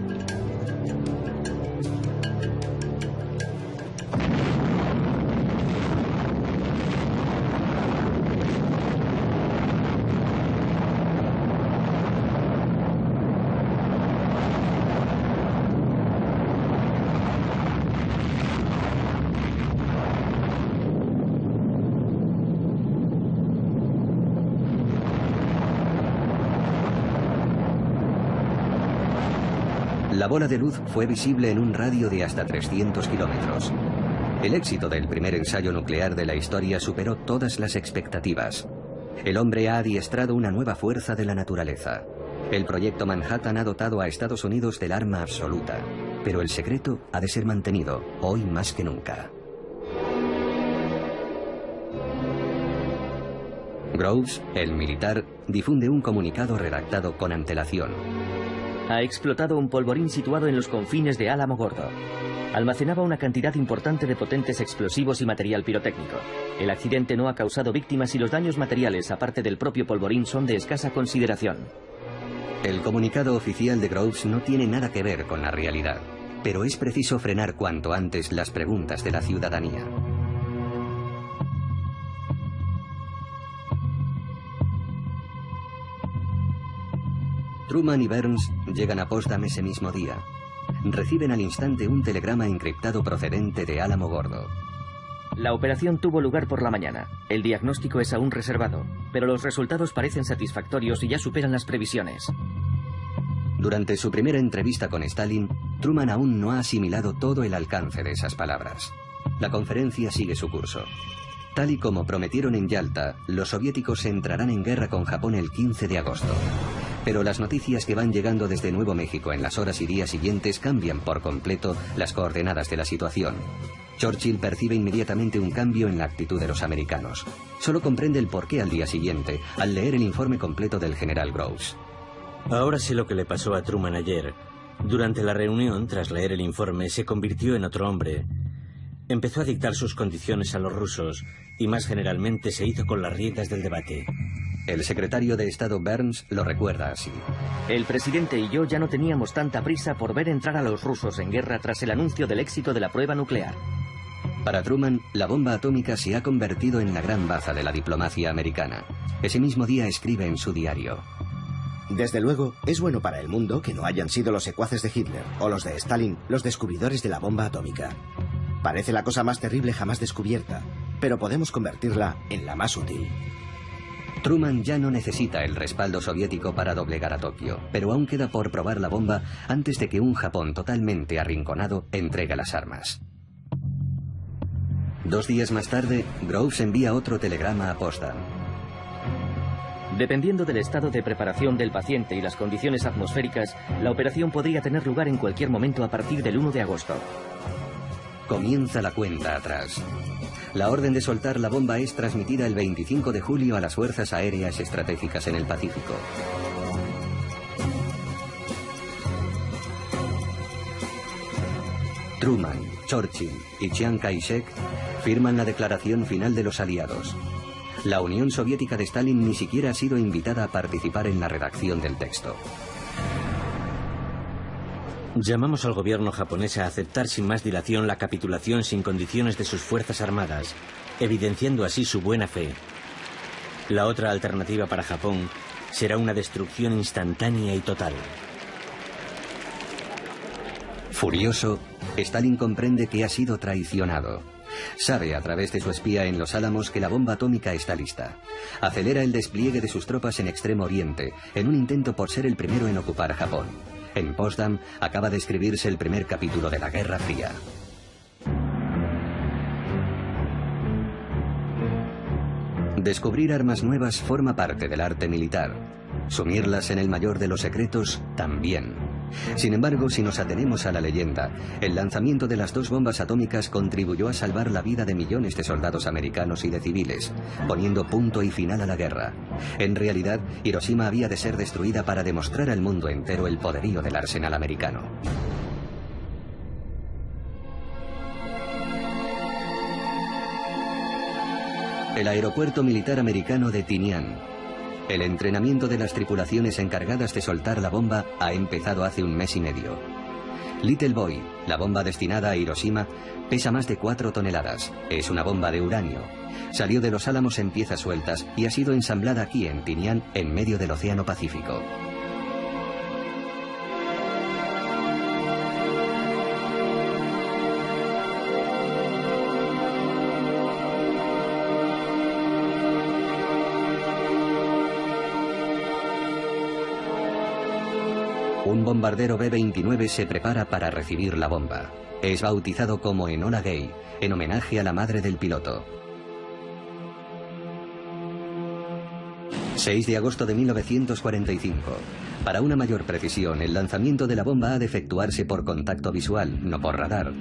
La bola de luz fue visible en un radio de hasta 300 kilómetros. El éxito del primer ensayo nuclear de la historia superó todas las expectativas. El hombre ha adiestrado una nueva fuerza de la naturaleza. El proyecto Manhattan ha dotado a Estados Unidos del arma absoluta, pero el secreto ha de ser mantenido, hoy más que nunca. Groves, el militar, difunde un comunicado redactado con antelación. Ha explotado un polvorín situado en los confines de Alamogordo. Almacenaba una cantidad importante de potentes explosivos y material pirotécnico. El accidente no ha causado víctimas y los daños materiales, aparte del propio polvorín, son de escasa consideración. El comunicado oficial de Groves no tiene nada que ver con la realidad, pero es preciso frenar cuanto antes las preguntas de la ciudadanía. Truman y Burns llegan a Potsdam ese mismo día. Reciben al instante un telegrama encriptado procedente de Alamogordo. La operación tuvo lugar por la mañana. El diagnóstico es aún reservado, pero los resultados parecen satisfactorios y ya superan las previsiones. Durante su primera entrevista con Stalin, Truman aún no ha asimilado todo el alcance de esas palabras. La conferencia sigue su curso. Tal y como prometieron en Yalta, los soviéticos entrarán en guerra con Japón el 15 de agosto. Pero las noticias que van llegando desde Nuevo México en las horas y días siguientes cambian por completo las coordenadas de la situación. Churchill percibe inmediatamente un cambio en la actitud de los americanos. Solo comprende el porqué al día siguiente, al leer el informe completo del general Groves. Ahora sé lo que le pasó a Truman ayer. Durante la reunión, tras leer el informe, se convirtió en otro hombre. Empezó a dictar sus condiciones a los rusos y más generalmente se hizo con las riendas del debate. El secretario de Estado Burns lo recuerda así. El presidente y yo ya no teníamos tanta prisa por ver entrar a los rusos en guerra tras el anuncio del éxito de la prueba nuclear. Para Truman, la bomba atómica se ha convertido en la gran baza de la diplomacia americana. Ese mismo día escribe en su diario: Desde luego, es bueno para el mundo que no hayan sido los secuaces de Hitler o los de Stalin los descubridores de la bomba atómica. Parece la cosa más terrible jamás descubierta, pero podemos convertirla en la más útil. Truman ya no necesita el respaldo soviético para doblegar a Tokio, pero aún queda por probar la bomba antes de que un Japón totalmente arrinconado entregue las armas. 2 días más tarde, Groves envía otro telegrama a Potsdam. Dependiendo del estado de preparación del paciente y las condiciones atmosféricas, la operación podría tener lugar en cualquier momento a partir del 1 de agosto. Comienza la cuenta atrás. La orden de soltar la bomba es transmitida el 25 de julio a las fuerzas aéreas estratégicas en el Pacífico. Truman, Churchill y Chiang Kai-shek firman la declaración final de los aliados. La Unión Soviética de Stalin ni siquiera ha sido invitada a participar en la redacción del texto. Llamamos al gobierno japonés a aceptar sin más dilación la capitulación sin condiciones de sus fuerzas armadas, evidenciando así su buena fe. La otra alternativa para Japón será una destrucción instantánea y total. Furioso, Stalin comprende que ha sido traicionado. Sabe a través de su espía en Los Álamos que la bomba atómica está lista. Acelera el despliegue de sus tropas en Extremo Oriente, en un intento por ser el primero en ocupar Japón. En Potsdam acaba de escribirse el primer capítulo de la Guerra Fría. Descubrir armas nuevas forma parte del arte militar. Sumirlas en el mayor de los secretos, también. Sin embargo, si nos atenemos a la leyenda, el lanzamiento de las 2 bombas atómicas contribuyó a salvar la vida de millones de soldados americanos y de civiles, poniendo punto y final a la guerra. En realidad, Hiroshima había de ser destruida para demostrar al mundo entero el poderío del arsenal americano. El aeropuerto militar americano de Tinian. El entrenamiento de las tripulaciones encargadas de soltar la bomba ha empezado hace un mes y medio. Little Boy, la bomba destinada a Hiroshima, pesa más de 4 toneladas. Es una bomba de uranio. Salió de Los Álamos en piezas sueltas y ha sido ensamblada aquí en Tinian, en medio del Océano Pacífico. Un bombardero B-29 se prepara para recibir la bomba. Es bautizado como Enola Gay, en homenaje a la madre del piloto. 6 de agosto de 1945. Para una mayor precisión, el lanzamiento de la bomba ha de efectuarse por contacto visual, no por radar.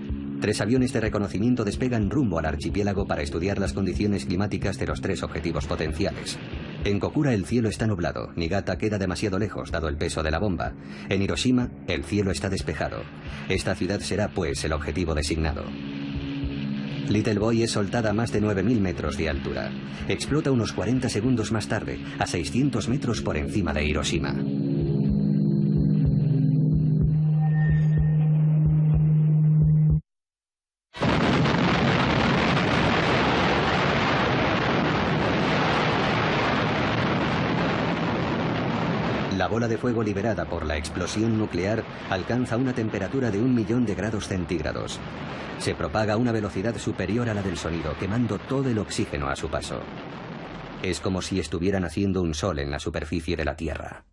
3 aviones de reconocimiento despegan rumbo al archipiélago para estudiar las condiciones climáticas de los 3 objetivos potenciales. En Kokura el cielo está nublado, Niigata queda demasiado lejos dado el peso de la bomba. En Hiroshima el cielo está despejado. Esta ciudad será pues el objetivo designado. Little Boy es soltada a más de 9.000 metros de altura. Explota unos 40 segundos más tarde, a 600 metros por encima de Hiroshima. La bola de fuego liberada por la explosión nuclear alcanza una temperatura de 1.000.000 de grados centígrados. Se propaga a una velocidad superior a la del sonido, quemando todo el oxígeno a su paso. Es como si estuvieran haciendo un sol en la superficie de la Tierra.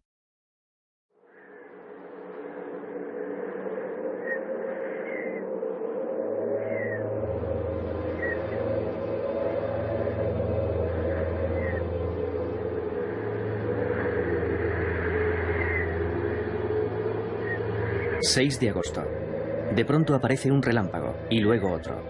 ...6 de agosto. De pronto aparece un relámpago, y luego otro.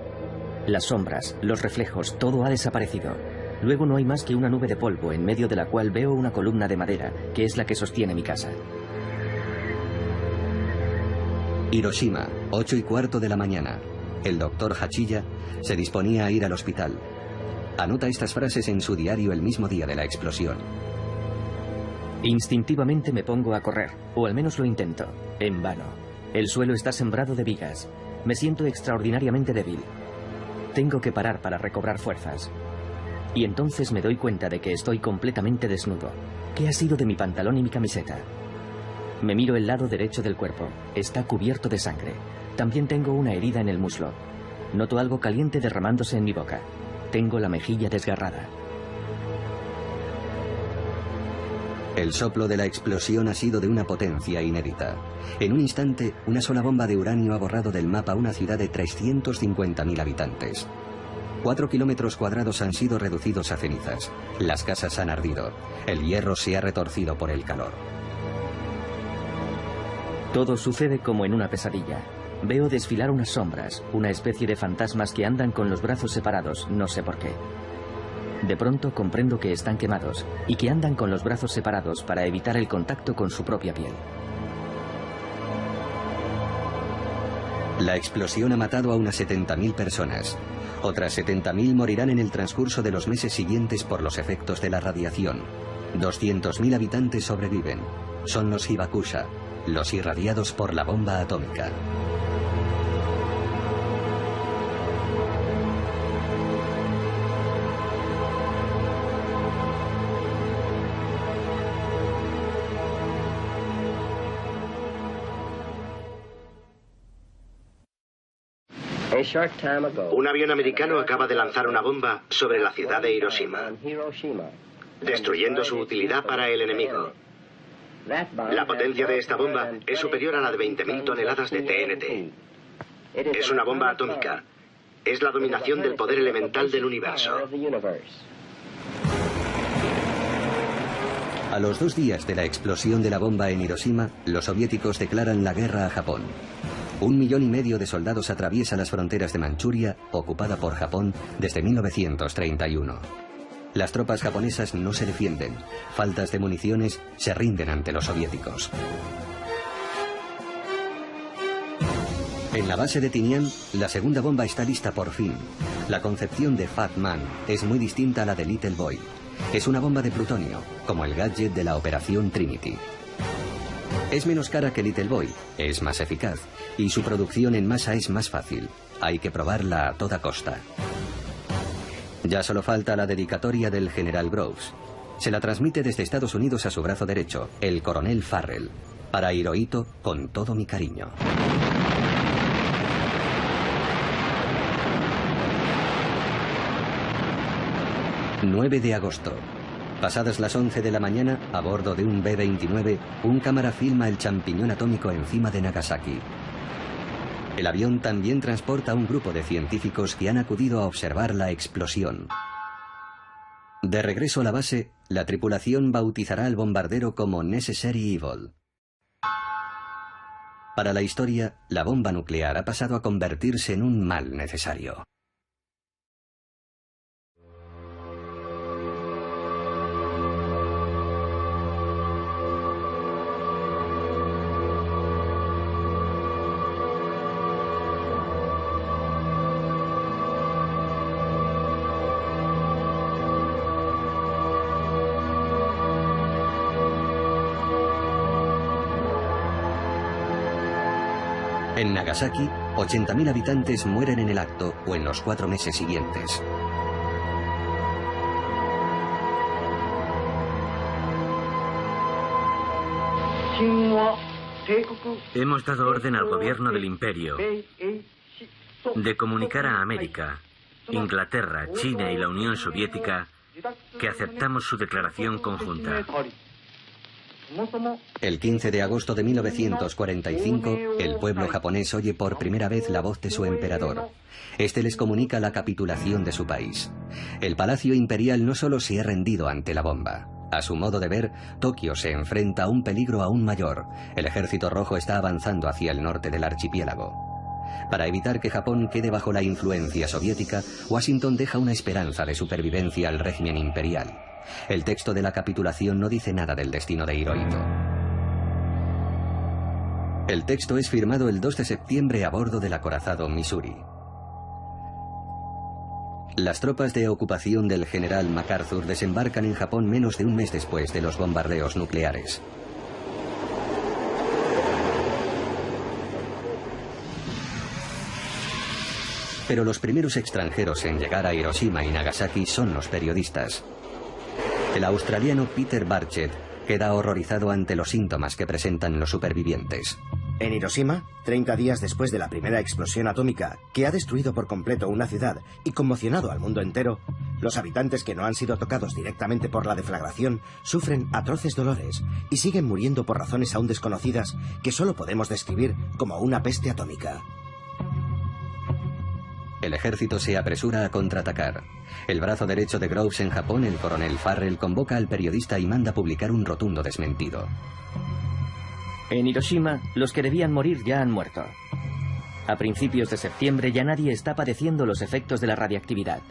Las sombras, los reflejos, todo ha desaparecido. Luego no hay más que una nube de polvo, en medio de la cual veo una columna de madera, que es la que sostiene mi casa. Hiroshima, 8:15 de la mañana. El doctor Hachiya se disponía a ir al hospital. Anota estas frases en su diario el mismo día de la explosión. Instintivamente me pongo a correr, o al menos lo intento, en vano. El suelo está sembrado de vigas. Me siento extraordinariamente débil. Tengo que parar para recobrar fuerzas. Y entonces me doy cuenta de que estoy completamente desnudo. ¿Qué ha sido de mi pantalón y mi camiseta? Me miro el lado derecho del cuerpo. Está cubierto de sangre. También tengo una herida en el muslo. Noto algo caliente derramándose en mi boca. Tengo la mejilla desgarrada. El soplo de la explosión ha sido de una potencia inédita. En un instante, una sola bomba de uranio ha borrado del mapa una ciudad de 350.000 habitantes. 4 kilómetros cuadrados han sido reducidos a cenizas. Las casas han ardido. El hierro se ha retorcido por el calor. Todo sucede como en una pesadilla. Veo desfilar unas sombras, una especie de fantasmas que andan con los brazos separados, no sé por qué. De pronto comprendo que están quemados y que andan con los brazos separados para evitar el contacto con su propia piel. La explosión ha matado a unas 70.000 personas. Otras 70.000 morirán en el transcurso de los meses siguientes por los efectos de la radiación. 200.000 habitantes sobreviven. Son los Hibakusha, los irradiados por la bomba atómica. Un avión americano acaba de lanzar una bomba sobre la ciudad de Hiroshima, destruyendo su utilidad para el enemigo. La potencia de esta bomba es superior a la de 20.000 toneladas de TNT. Es una bomba atómica. Es la dominación del poder elemental del universo. A los 2 días de la explosión de la bomba en Hiroshima, los soviéticos declaran la guerra a Japón. 1,5 millones de soldados atraviesa las fronteras de Manchuria, ocupada por Japón desde 1931. Las tropas japonesas no se defienden. Faltas de municiones, se rinden ante los soviéticos. En la base de Tinian, la segunda bomba está lista por fin. La concepción de Fat Man es muy distinta a la de Little Boy. Es una bomba de plutonio, como el gadget de la Operación Trinity. Es menos cara que Little Boy, es más eficaz, y su producción en masa es más fácil. Hay que probarla a toda costa. Ya solo falta la dedicatoria del general Groves. Se la transmite desde Estados Unidos a su brazo derecho, el coronel Farrell. Para Hirohito, con todo mi cariño. ...9 de agosto. Pasadas las 11 de la mañana, a bordo de un B-29, un cámara filma el champiñón atómico encima de Nagasaki. El avión también transporta a un grupo de científicos que han acudido a observar la explosión. De regreso a la base, la tripulación bautizará al bombardero como Necessary Evil. Para la historia, la bomba nuclear ha pasado a convertirse en un mal necesario. En Nagasaki, 80.000 habitantes mueren en el acto o en los 4 meses siguientes. Hemos dado orden al gobierno del imperio de comunicar a América, Inglaterra, China y la Unión Soviética que aceptamos su declaración conjunta. El 15 de agosto de 1945, el pueblo japonés oye por primera vez la voz de su emperador. Este les comunica la capitulación de su país. El Palacio Imperial no solo se ha rendido ante la bomba. A su modo de ver, Tokio se enfrenta a un peligro aún mayor. El ejército rojo está avanzando hacia el norte del archipiélago. Para evitar que Japón quede bajo la influencia soviética, Washington deja una esperanza de supervivencia al régimen imperial. El texto de la capitulación no dice nada del destino de Hirohito. El texto es firmado el 2 de septiembre a bordo del acorazado Missouri. Las tropas de ocupación del general MacArthur desembarcan en Japón menos de un mes después de los bombardeos nucleares. Pero los primeros extranjeros en llegar a Hiroshima y Nagasaki son los periodistas. El australiano Peter Barchett queda horrorizado ante los síntomas que presentan los supervivientes. En Hiroshima, 30 días después de la primera explosión atómica, que ha destruido por completo una ciudad y conmocionado al mundo entero, los habitantes que no han sido tocados directamente por la deflagración sufren atroces dolores y siguen muriendo por razones aún desconocidas que solo podemos describir como una peste atómica. El ejército se apresura a contraatacar. El brazo derecho de Groves en Japón, el coronel Farrell, convoca al periodista y manda publicar un rotundo desmentido. En Hiroshima, los que debían morir ya han muerto. A principios de septiembre ya nadie está padeciendo los efectos de la radiactividad.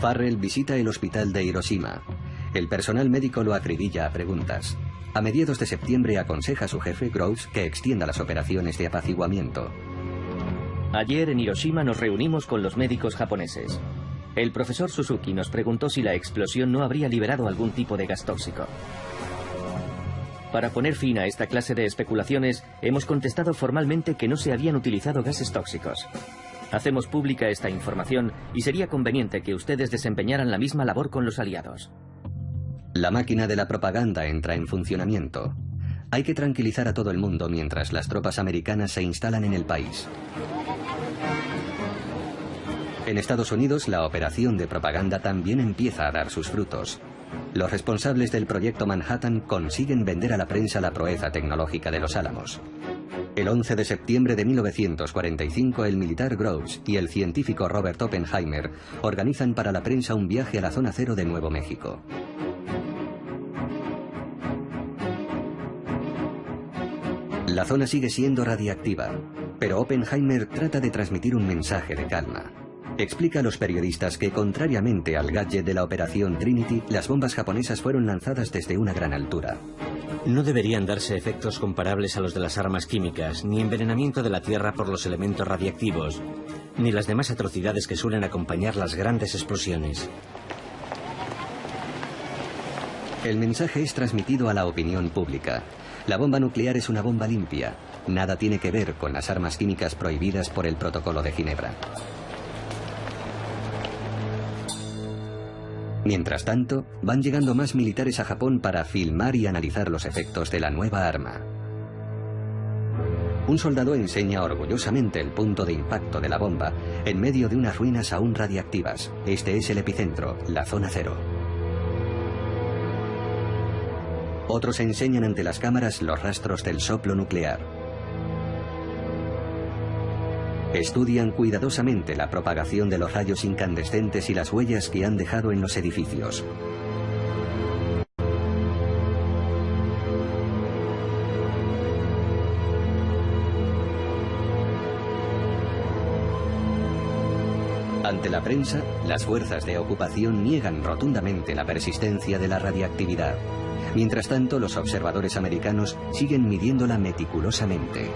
Farrell visita el hospital de Hiroshima. El personal médico lo acribilla a preguntas. A mediados de septiembre aconseja a su jefe, Groves, que extienda las operaciones de apaciguamiento. Ayer en Hiroshima nos reunimos con los médicos japoneses. El profesor Suzuki nos preguntó si la explosión no habría liberado algún tipo de gas tóxico. Para poner fin a esta clase de especulaciones, hemos contestado formalmente que no se habían utilizado gases tóxicos. Hacemos pública esta información y sería conveniente que ustedes desempeñaran la misma labor con los aliados. La máquina de la propaganda entra en funcionamiento. Hay que tranquilizar a todo el mundo mientras las tropas americanas se instalan en el país. En Estados Unidos, la operación de propaganda también empieza a dar sus frutos. Los responsables del proyecto Manhattan consiguen vender a la prensa la proeza tecnológica de los Álamos. El 11 de septiembre de 1945, el militar Groves y el científico Robert Oppenheimer organizan para la prensa un viaje a la zona cero de Nuevo México. La zona sigue siendo radiactiva, pero Oppenheimer trata de transmitir un mensaje de calma. Explica a los periodistas que, contrariamente al gadget de la Operación Trinity, las bombas japonesas fueron lanzadas desde una gran altura. No deberían darse efectos comparables a los de las armas químicas, ni envenenamiento de la Tierra por los elementos radiactivos, ni las demás atrocidades que suelen acompañar las grandes explosiones. El mensaje es transmitido a la opinión pública. La bomba nuclear es una bomba limpia. Nada tiene que ver con las armas químicas prohibidas por el Protocolo de Ginebra. Mientras tanto, van llegando más militares a Japón para filmar y analizar los efectos de la nueva arma. Un soldado enseña orgullosamente el punto de impacto de la bomba en medio de unas ruinas aún radiactivas. Este es el epicentro, la zona cero. Otros enseñan ante las cámaras los rastros del soplo nuclear. Estudian cuidadosamente la propagación de los rayos incandescentes y las huellas que han dejado en los edificios. Ante la prensa, las fuerzas de ocupación niegan rotundamente la persistencia de la radiactividad. Mientras tanto, los observadores americanos siguen midiéndola meticulosamente.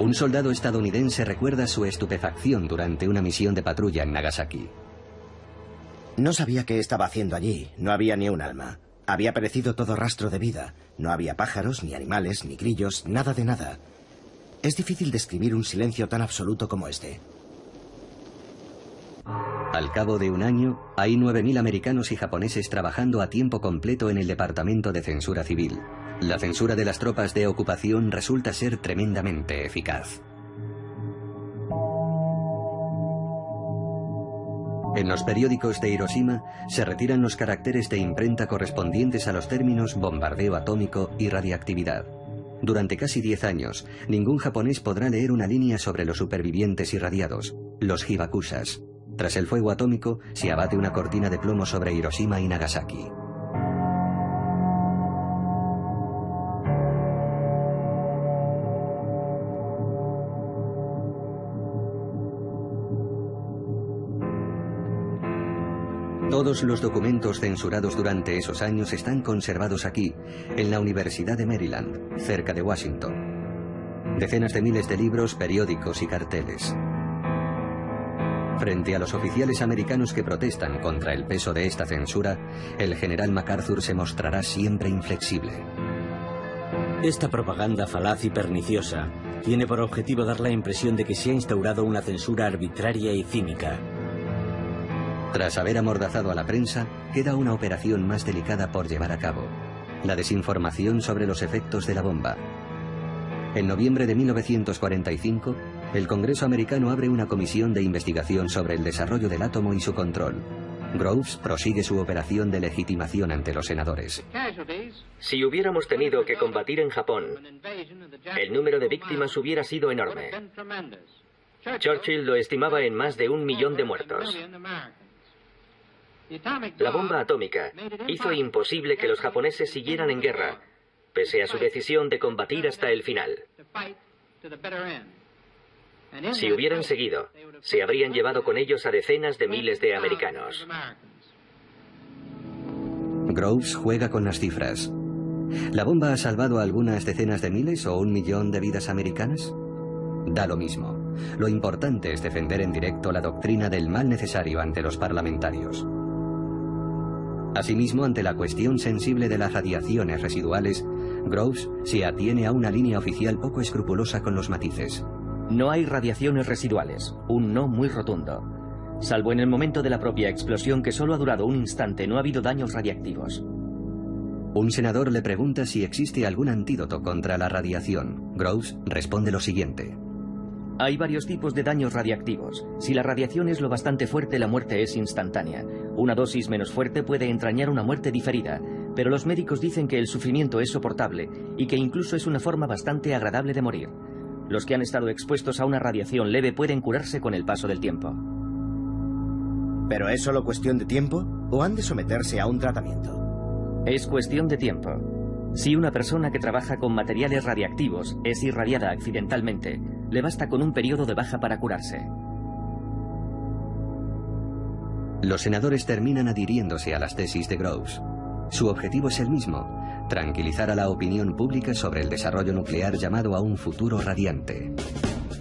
Un soldado estadounidense recuerda su estupefacción durante una misión de patrulla en Nagasaki. No sabía qué estaba haciendo allí. No había ni un alma. Había perecido todo rastro de vida. No había pájaros, ni animales, ni grillos, nada de nada. Es difícil describir un silencio tan absoluto como este. Al cabo de un año, hay 9.000 americanos y japoneses trabajando a tiempo completo en el Departamento de Censura Civil. La censura de las tropas de ocupación resulta ser tremendamente eficaz. En los periódicos de Hiroshima se retiran los caracteres de imprenta correspondientes a los términos bombardeo atómico y radiactividad. Durante casi 10 años, ningún japonés podrá leer una línea sobre los supervivientes irradiados, los hibakusas. Tras el fuego atómico, se abate una cortina de plomo sobre Hiroshima y Nagasaki. Todos los documentos censurados durante esos años están conservados aquí, en la Universidad de Maryland, cerca de Washington. Decenas de miles de libros, periódicos y carteles. Frente a los oficiales americanos que protestan contra el peso de esta censura, el general MacArthur se mostrará siempre inflexible. Esta propaganda falaz y perniciosa tiene por objetivo dar la impresión de que se ha instaurado una censura arbitraria y cínica. Tras haber amordazado a la prensa, queda una operación más delicada por llevar a cabo: la desinformación sobre los efectos de la bomba. En noviembre de 1945, el Congreso americano abre una comisión de investigación sobre el desarrollo del átomo y su control. Groves prosigue su operación de legitimación ante los senadores. Si hubiéramos tenido que combatir en Japón, el número de víctimas hubiera sido enorme. Churchill lo estimaba en más de 1 millón de muertos. La bomba atómica hizo imposible que los japoneses siguieran en guerra, pese a su decisión de combatir hasta el final. Si hubieran seguido, se habrían llevado con ellos a decenas de miles de americanos. Groves juega con las cifras. ¿La bomba ha salvado a algunas decenas de miles o 1 millón de vidas americanas? Da lo mismo. Lo importante es defender en directo la doctrina del mal necesario ante los parlamentarios. Asimismo, ante la cuestión sensible de las radiaciones residuales, Groves se atiene a una línea oficial poco escrupulosa con los matices. No hay radiaciones residuales, un no muy rotundo. Salvo en el momento de la propia explosión, que solo ha durado un instante, no ha habido daños radiactivos. Un senador le pregunta si existe algún antídoto contra la radiación. Groves responde lo siguiente. Hay varios tipos de daños radiactivos. Si la radiación es lo bastante fuerte, la muerte es instantánea. Una dosis menos fuerte puede entrañar una muerte diferida, pero los médicos dicen que el sufrimiento es soportable y que incluso es una forma bastante agradable de morir. Los que han estado expuestos a una radiación leve pueden curarse con el paso del tiempo. ¿Pero es solo cuestión de tiempo o han de someterse a un tratamiento? Es cuestión de tiempo. Si una persona que trabaja con materiales radiactivos es irradiada accidentalmente, le basta con un periodo de baja para curarse. Los senadores terminan adhiriéndose a las tesis de Groves. Su objetivo es el mismo: tranquilizar a la opinión pública sobre el desarrollo nuclear llamado a un futuro radiante.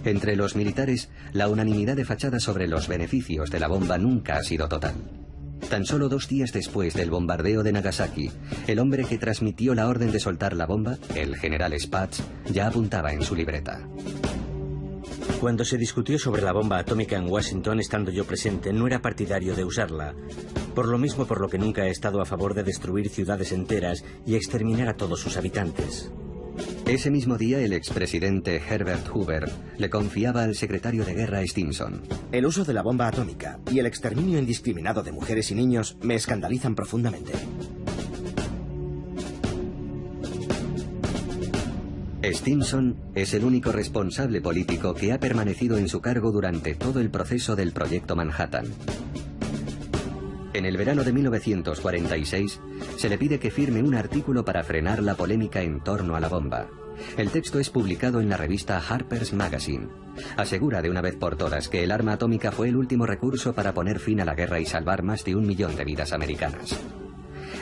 Entre los militares, la unanimidad de fachada sobre los beneficios de la bomba nunca ha sido total. Tan solo 2 días después del bombardeo de Nagasaki, el hombre que transmitió la orden de soltar la bomba, el general Spaatz, ya apuntaba en su libreta. Cuando se discutió sobre la bomba atómica en Washington, estando yo presente, no era partidario de usarla. Por lo mismo por lo que nunca he estado a favor de destruir ciudades enteras y exterminar a todos sus habitantes. Ese mismo día, el expresidente Herbert Hoover le confiaba al secretario de guerra Stimson. El uso de la bomba atómica y el exterminio indiscriminado de mujeres y niños me escandalizan profundamente. Stimson es el único responsable político que ha permanecido en su cargo durante todo el proceso del Proyecto Manhattan. En el verano de 1946, se le pide que firme un artículo para frenar la polémica en torno a la bomba. El texto es publicado en la revista Harper's Magazine. Asegura de una vez por todas que el arma atómica fue el último recurso para poner fin a la guerra y salvar más de 1 millón de vidas americanas.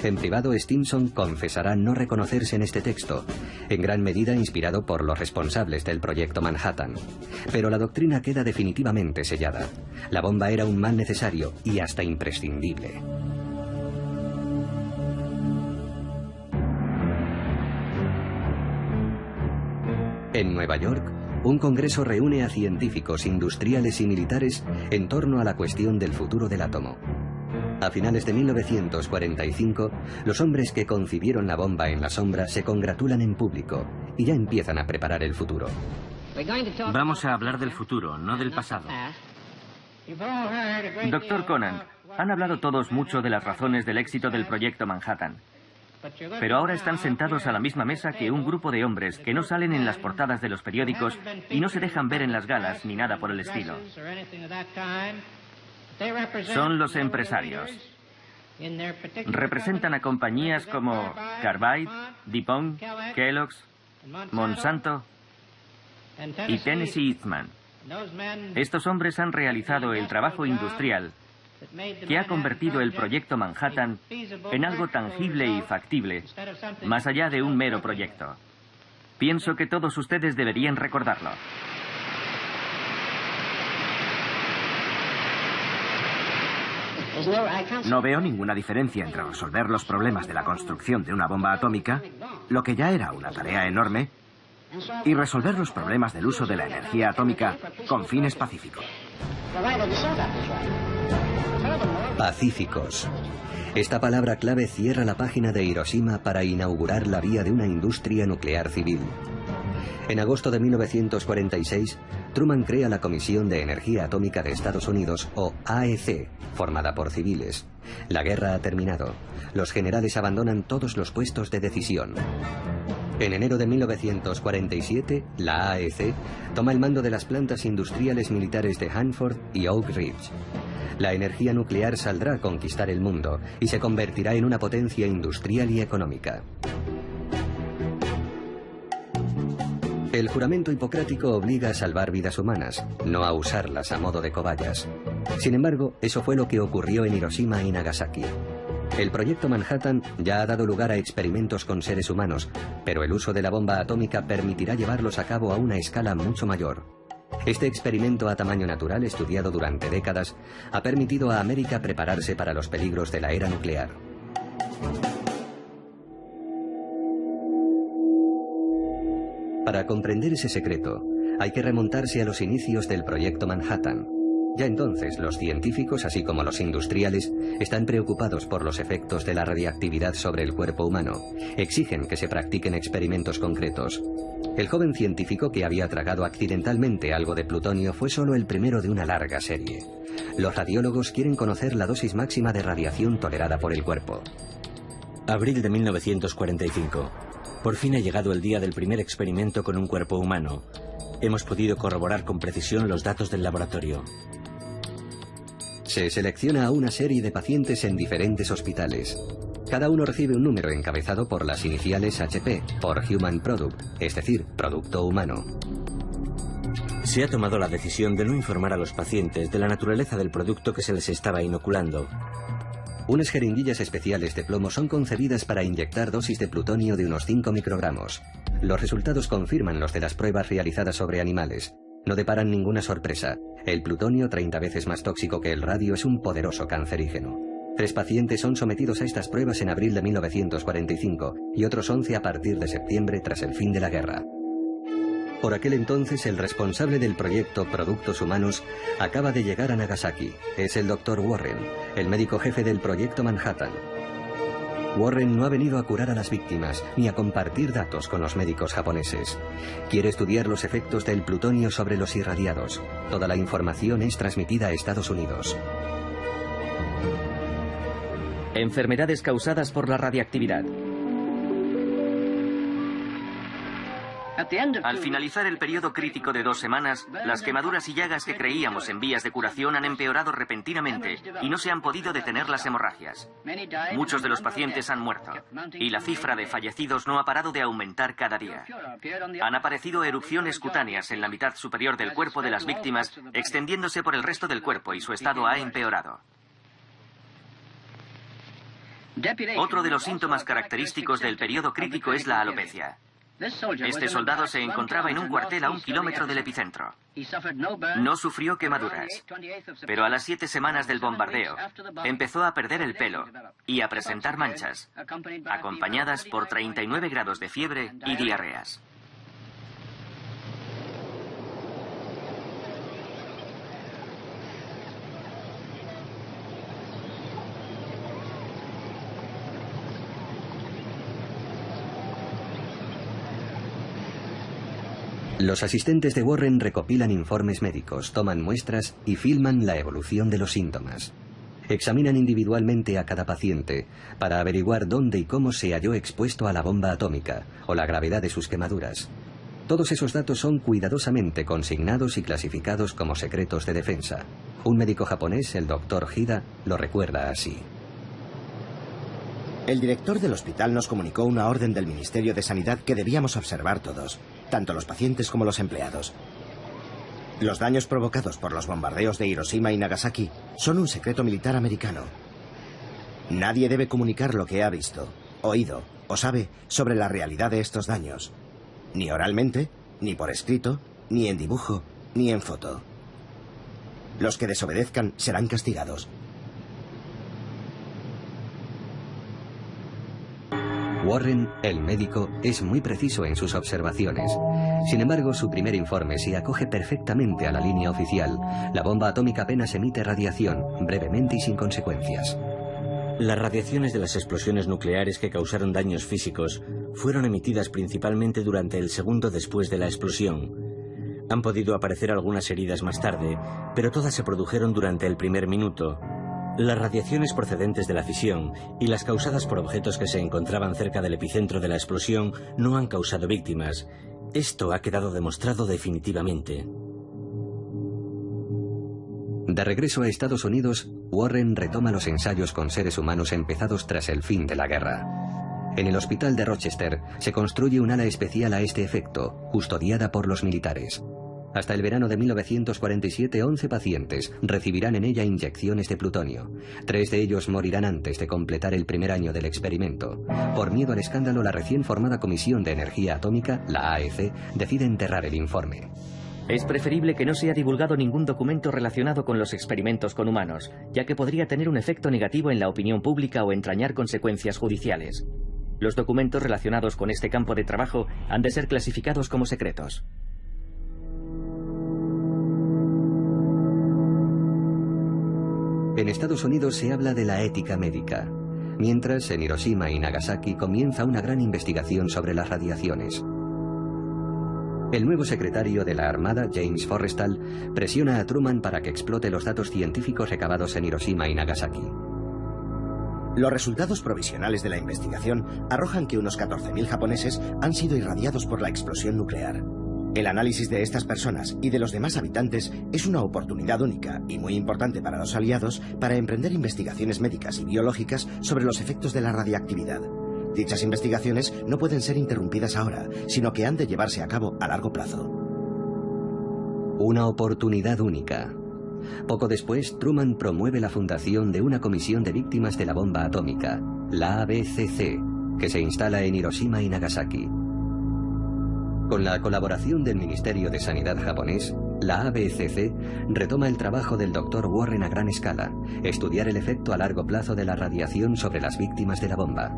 En privado, Stimson confesará no reconocerse en este texto, en gran medida inspirado por los responsables del Proyecto Manhattan. Pero la doctrina queda definitivamente sellada. La bomba era un mal necesario y hasta imprescindible. En Nueva York, un congreso reúne a científicos, industriales y militares en torno a la cuestión del futuro del átomo. A finales de 1945, los hombres que concibieron la bomba en la sombra se congratulan en público y ya empiezan a preparar el futuro. Vamos a hablar del futuro, no del pasado. Doctor Conan, han hablado todos mucho de las razones del éxito del Proyecto Manhattan. Pero ahora están sentados a la misma mesa que un grupo de hombres que no salen en las portadas de los periódicos y no se dejan ver en las galas ni nada por el estilo. Son los empresarios. Representan a compañías como Carbide, DuPont, Kellogg's, Monsanto y Tennessee Eastman. Estos hombres han realizado el trabajo industrial que ha convertido el Proyecto Manhattan en algo tangible y factible, más allá de un mero proyecto. Pienso que todos ustedes deberían recordarlo. No veo ninguna diferencia entre resolver los problemas de la construcción de una bomba atómica, lo que ya era una tarea enorme, y resolver los problemas del uso de la energía atómica con fines pacíficos. Pacíficos. Esta palabra clave cierra la página de Hiroshima para inaugurar la vía de una industria nuclear civil. En agosto de 1946, Truman crea la Comisión de Energía Atómica de Estados Unidos, o AEC, formada por civiles. La guerra ha terminado. Los generales abandonan todos los puestos de decisión. En enero de 1947, la AEC toma el mando de las plantas industriales militares de Hanford y Oak Ridge. La energía nuclear saldrá a conquistar el mundo y se convertirá en una potencia industrial y económica. El juramento hipocrático obliga a salvar vidas humanas, no a usarlas a modo de cobayas. Sin embargo, eso fue lo que ocurrió en Hiroshima y Nagasaki. El Proyecto Manhattan ya ha dado lugar a experimentos con seres humanos, pero el uso de la bomba atómica permitirá llevarlos a cabo a una escala mucho mayor. Este experimento a tamaño natural, estudiado durante décadas, ha permitido a América prepararse para los peligros de la era nuclear. Para comprender ese secreto, hay que remontarse a los inicios del Proyecto Manhattan. Ya entonces, los científicos, así como los industriales, están preocupados por los efectos de la radiactividad sobre el cuerpo humano. Exigen que se practiquen experimentos concretos. El joven científico que había tragado accidentalmente algo de plutonio fue solo el primero de una larga serie. Los radiólogos quieren conocer la dosis máxima de radiación tolerada por el cuerpo. Abril de 1945. Por fin ha llegado el día del primer experimento con un cuerpo humano. Hemos podido corroborar con precisión los datos del laboratorio. Se selecciona a una serie de pacientes en diferentes hospitales. Cada uno recibe un número encabezado por las iniciales HP, por Human Product, es decir, producto humano. Se ha tomado la decisión de no informar a los pacientes de la naturaleza del producto que se les estaba inoculando. Unas jeringuillas especiales de plomo son concebidas para inyectar dosis de plutonio de unos 5 microgramos. Los resultados confirman los de las pruebas realizadas sobre animales. No deparan ninguna sorpresa. El plutonio, 30 veces más tóxico que el radio, es un poderoso cancerígeno. 3 pacientes son sometidos a estas pruebas en abril de 1945 y otros 11 a partir de septiembre tras el fin de la guerra. Por aquel entonces, el responsable del proyecto Productos Humanos acaba de llegar a Nagasaki. Es el Dr. Warren, el médico jefe del proyecto Manhattan. Warren no ha venido a curar a las víctimas ni a compartir datos con los médicos japoneses. Quiere estudiar los efectos del plutonio sobre los irradiados. Toda la información es transmitida a Estados Unidos. Enfermedades causadas por la radiactividad. Al finalizar el periodo crítico de 2 semanas, las quemaduras y llagas que creíamos en vías de curación han empeorado repentinamente y no se han podido detener las hemorragias. Muchos de los pacientes han muerto y la cifra de fallecidos no ha parado de aumentar cada día. Han aparecido erupciones cutáneas en la mitad superior del cuerpo de las víctimas, extendiéndose por el resto del cuerpo, y su estado ha empeorado. Otro de los síntomas característicos del periodo crítico es la alopecia. Este soldado se encontraba en un cuartel a 1 kilómetro del epicentro. No sufrió quemaduras, pero a las 7 semanas del bombardeo empezó a perder el pelo y a presentar manchas, acompañadas por 39 grados de fiebre y diarreas. Los asistentes de Warren recopilan informes médicos, toman muestras y filman la evolución de los síntomas. Examinan individualmente a cada paciente para averiguar dónde y cómo se halló expuesto a la bomba atómica o la gravedad de sus quemaduras. Todos esos datos son cuidadosamente consignados y clasificados como secretos de defensa. Un médico japonés, el Dr. Hida, lo recuerda así. El director del hospital nos comunicó una orden del Ministerio de Sanidad que debíamos observar todos, tanto los pacientes como los empleados. Los daños provocados por los bombardeos de Hiroshima y Nagasaki son un secreto militar americano. Nadie debe comunicar lo que ha visto, oído o sabe sobre la realidad de estos daños. Ni oralmente, ni por escrito, ni en dibujo, ni en foto. Los que desobedezcan serán castigados. Warren, el médico, es muy preciso en sus observaciones. Sin embargo, su primer informe se acoge perfectamente a la línea oficial. La bomba atómica apenas emite radiación, brevemente y sin consecuencias. Las radiaciones de las explosiones nucleares que causaron daños físicos fueron emitidas principalmente durante el segundo después de la explosión. Han podido aparecer algunas heridas más tarde, pero todas se produjeron durante el primer minuto. Las radiaciones procedentes de la fisión y las causadas por objetos que se encontraban cerca del epicentro de la explosión no han causado víctimas. Esto ha quedado demostrado definitivamente. De regreso a Estados Unidos, Warren retoma los ensayos con seres humanos empezados tras el fin de la guerra. En el hospital de Rochester se construye un ala especial a este efecto, custodiada por los militares. Hasta el verano de 1947, 11 pacientes recibirán en ella inyecciones de plutonio. 3 de ellos morirán antes de completar el primer año del experimento. Por miedo al escándalo, la recién formada Comisión de Energía Atómica, la AEC, decide enterrar el informe. Es preferible que no sea divulgado ningún documento relacionado con los experimentos con humanos, ya que podría tener un efecto negativo en la opinión pública o entrañar consecuencias judiciales. Los documentos relacionados con este campo de trabajo han de ser clasificados como secretos. En Estados Unidos se habla de la ética médica, mientras en Hiroshima y Nagasaki comienza una gran investigación sobre las radiaciones. El nuevo secretario de la Armada, James Forrestal, presiona a Truman para que explote los datos científicos recabados en Hiroshima y Nagasaki. Los resultados provisionales de la investigación arrojan que unos 14.000 japoneses han sido irradiados por la explosión nuclear. El análisis de estas personas y de los demás habitantes es una oportunidad única y muy importante para los aliados para emprender investigaciones médicas y biológicas sobre los efectos de la radiactividad. Dichas investigaciones no pueden ser interrumpidas ahora, sino que han de llevarse a cabo a largo plazo. Una oportunidad única. Poco después, Truman promueve la fundación de una comisión de víctimas de la bomba atómica, la ABCC, que se instala en Hiroshima y Nagasaki. Con la colaboración del Ministerio de Sanidad japonés, la ABCC retoma el trabajo del Dr. Warren a gran escala, estudiar el efecto a largo plazo de la radiación sobre las víctimas de la bomba.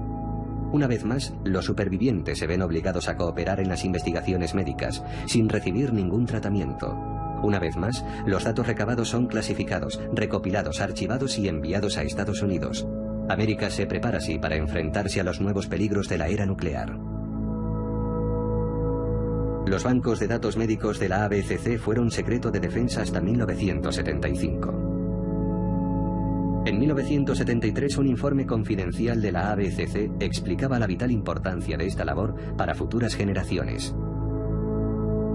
Una vez más, los supervivientes se ven obligados a cooperar en las investigaciones médicas, sin recibir ningún tratamiento. Una vez más, los datos recabados son clasificados, recopilados, archivados y enviados a Estados Unidos. América se prepara así para enfrentarse a los nuevos peligros de la era nuclear. Los bancos de datos médicos de la ABCC fueron secreto de defensa hasta 1975. En 1973, un informe confidencial de la ABCC explicaba la vital importancia de esta labor para futuras generaciones.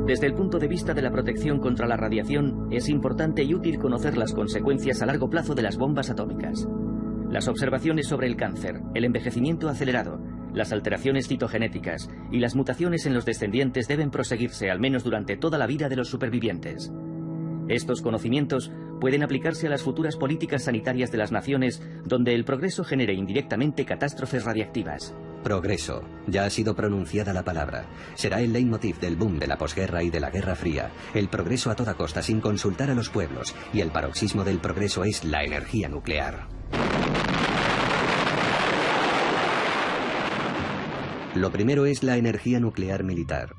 Desde el punto de vista de la protección contra la radiación, es importante y útil conocer las consecuencias a largo plazo de las bombas atómicas. Las observaciones sobre el cáncer, el envejecimiento acelerado, las alteraciones citogenéticas y las mutaciones en los descendientes deben proseguirse al menos durante toda la vida de los supervivientes. Estos conocimientos pueden aplicarse a las futuras políticas sanitarias de las naciones donde el progreso genere indirectamente catástrofes radiactivas. Progreso. Ya ha sido pronunciada la palabra. Será el leitmotiv del boom de la posguerra y de la Guerra Fría. El progreso a toda costa sin consultar a los pueblos. Y el paroxismo del progreso es la energía nuclear. Lo primero es la energía nuclear militar.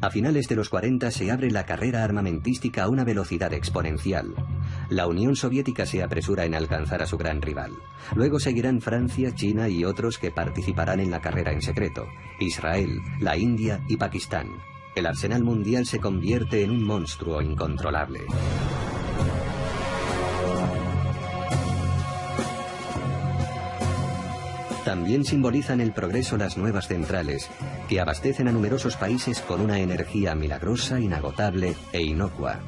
A finales de los 40 se abre la carrera armamentística a una velocidad exponencial. La Unión Soviética se apresura en alcanzar a su gran rival. Luego seguirán Francia, China y otros que participarán en la carrera en secreto. Israel, la India y Pakistán. El arsenal mundial se convierte en un monstruo incontrolable. También simbolizan el progreso las nuevas centrales, que abastecen a numerosos países con una energía milagrosa, inagotable e inocua.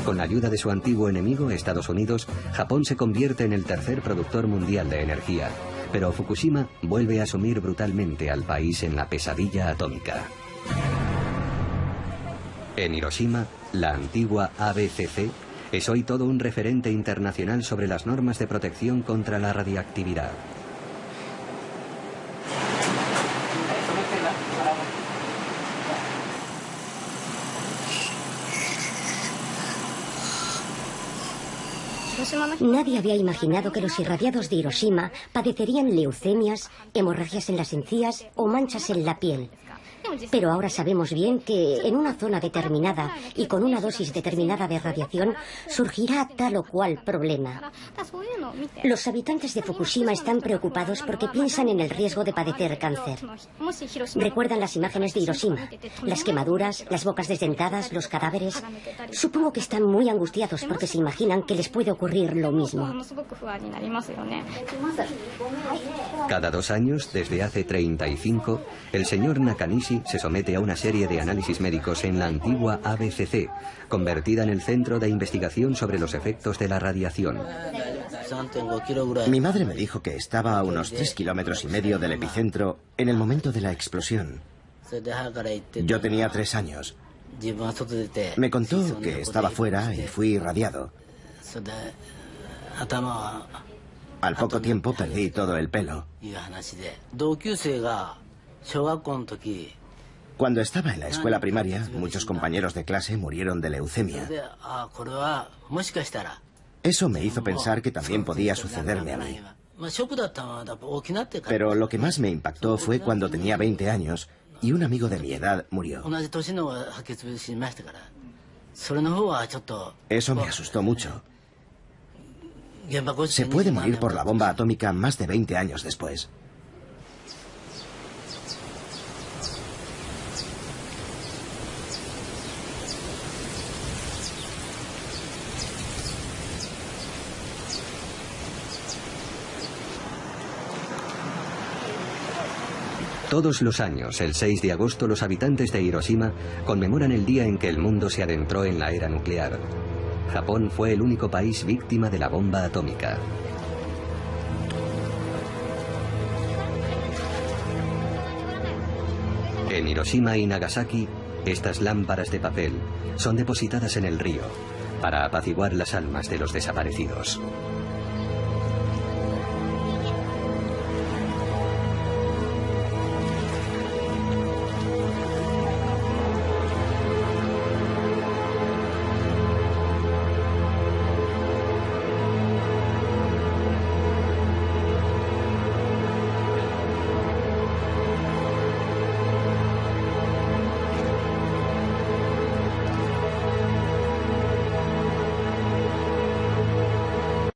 Con la ayuda de su antiguo enemigo, Estados Unidos, Japón se convierte en el tercer productor mundial de energía. Pero Fukushima vuelve a sumir brutalmente al país en la pesadilla atómica. En Hiroshima, la antigua ABCC es hoy todo un referente internacional sobre las normas de protección contra la radiactividad. Nadie había imaginado que los irradiados de Hiroshima padecerían leucemias, hemorragias en las encías o manchas en la piel. Pero ahora sabemos bien que en una zona determinada y con una dosis determinada de radiación surgirá tal o cual problema. Los habitantes de Fukushima están preocupados porque piensan en el riesgo de padecer cáncer. Recuerdan las imágenes de Hiroshima, las quemaduras, las bocas desdentadas, los cadáveres. Supongo que están muy angustiados porque se imaginan que les puede ocurrir lo mismo. Cada 2 años, desde hace 35, el señor Nakanishi se somete a una serie de análisis médicos en la antigua ABCC, convertida en el centro de investigación sobre los efectos de la radiación. Mi madre me dijo que estaba a unos 3,5 kilómetros del epicentro en el momento de la explosión. Yo tenía 3 años. Me contó que estaba fuera y fui irradiado. Al poco tiempo perdí todo el pelo. Cuando estaba en la escuela primaria, muchos compañeros de clase murieron de leucemia. Eso me hizo pensar que también podía sucederme a mí. Pero lo que más me impactó fue cuando tenía 20 años y un amigo de mi edad murió. Eso me asustó mucho. Se puede morir por la bomba atómica más de 20 años después. Todos los años, el 6 de agosto, los habitantes de Hiroshima conmemoran el día en que el mundo se adentró en la era nuclear. Japón fue el único país víctima de la bomba atómica. En Hiroshima y Nagasaki, estas lámparas de papel son depositadas en el río para apaciguar las almas de los desaparecidos.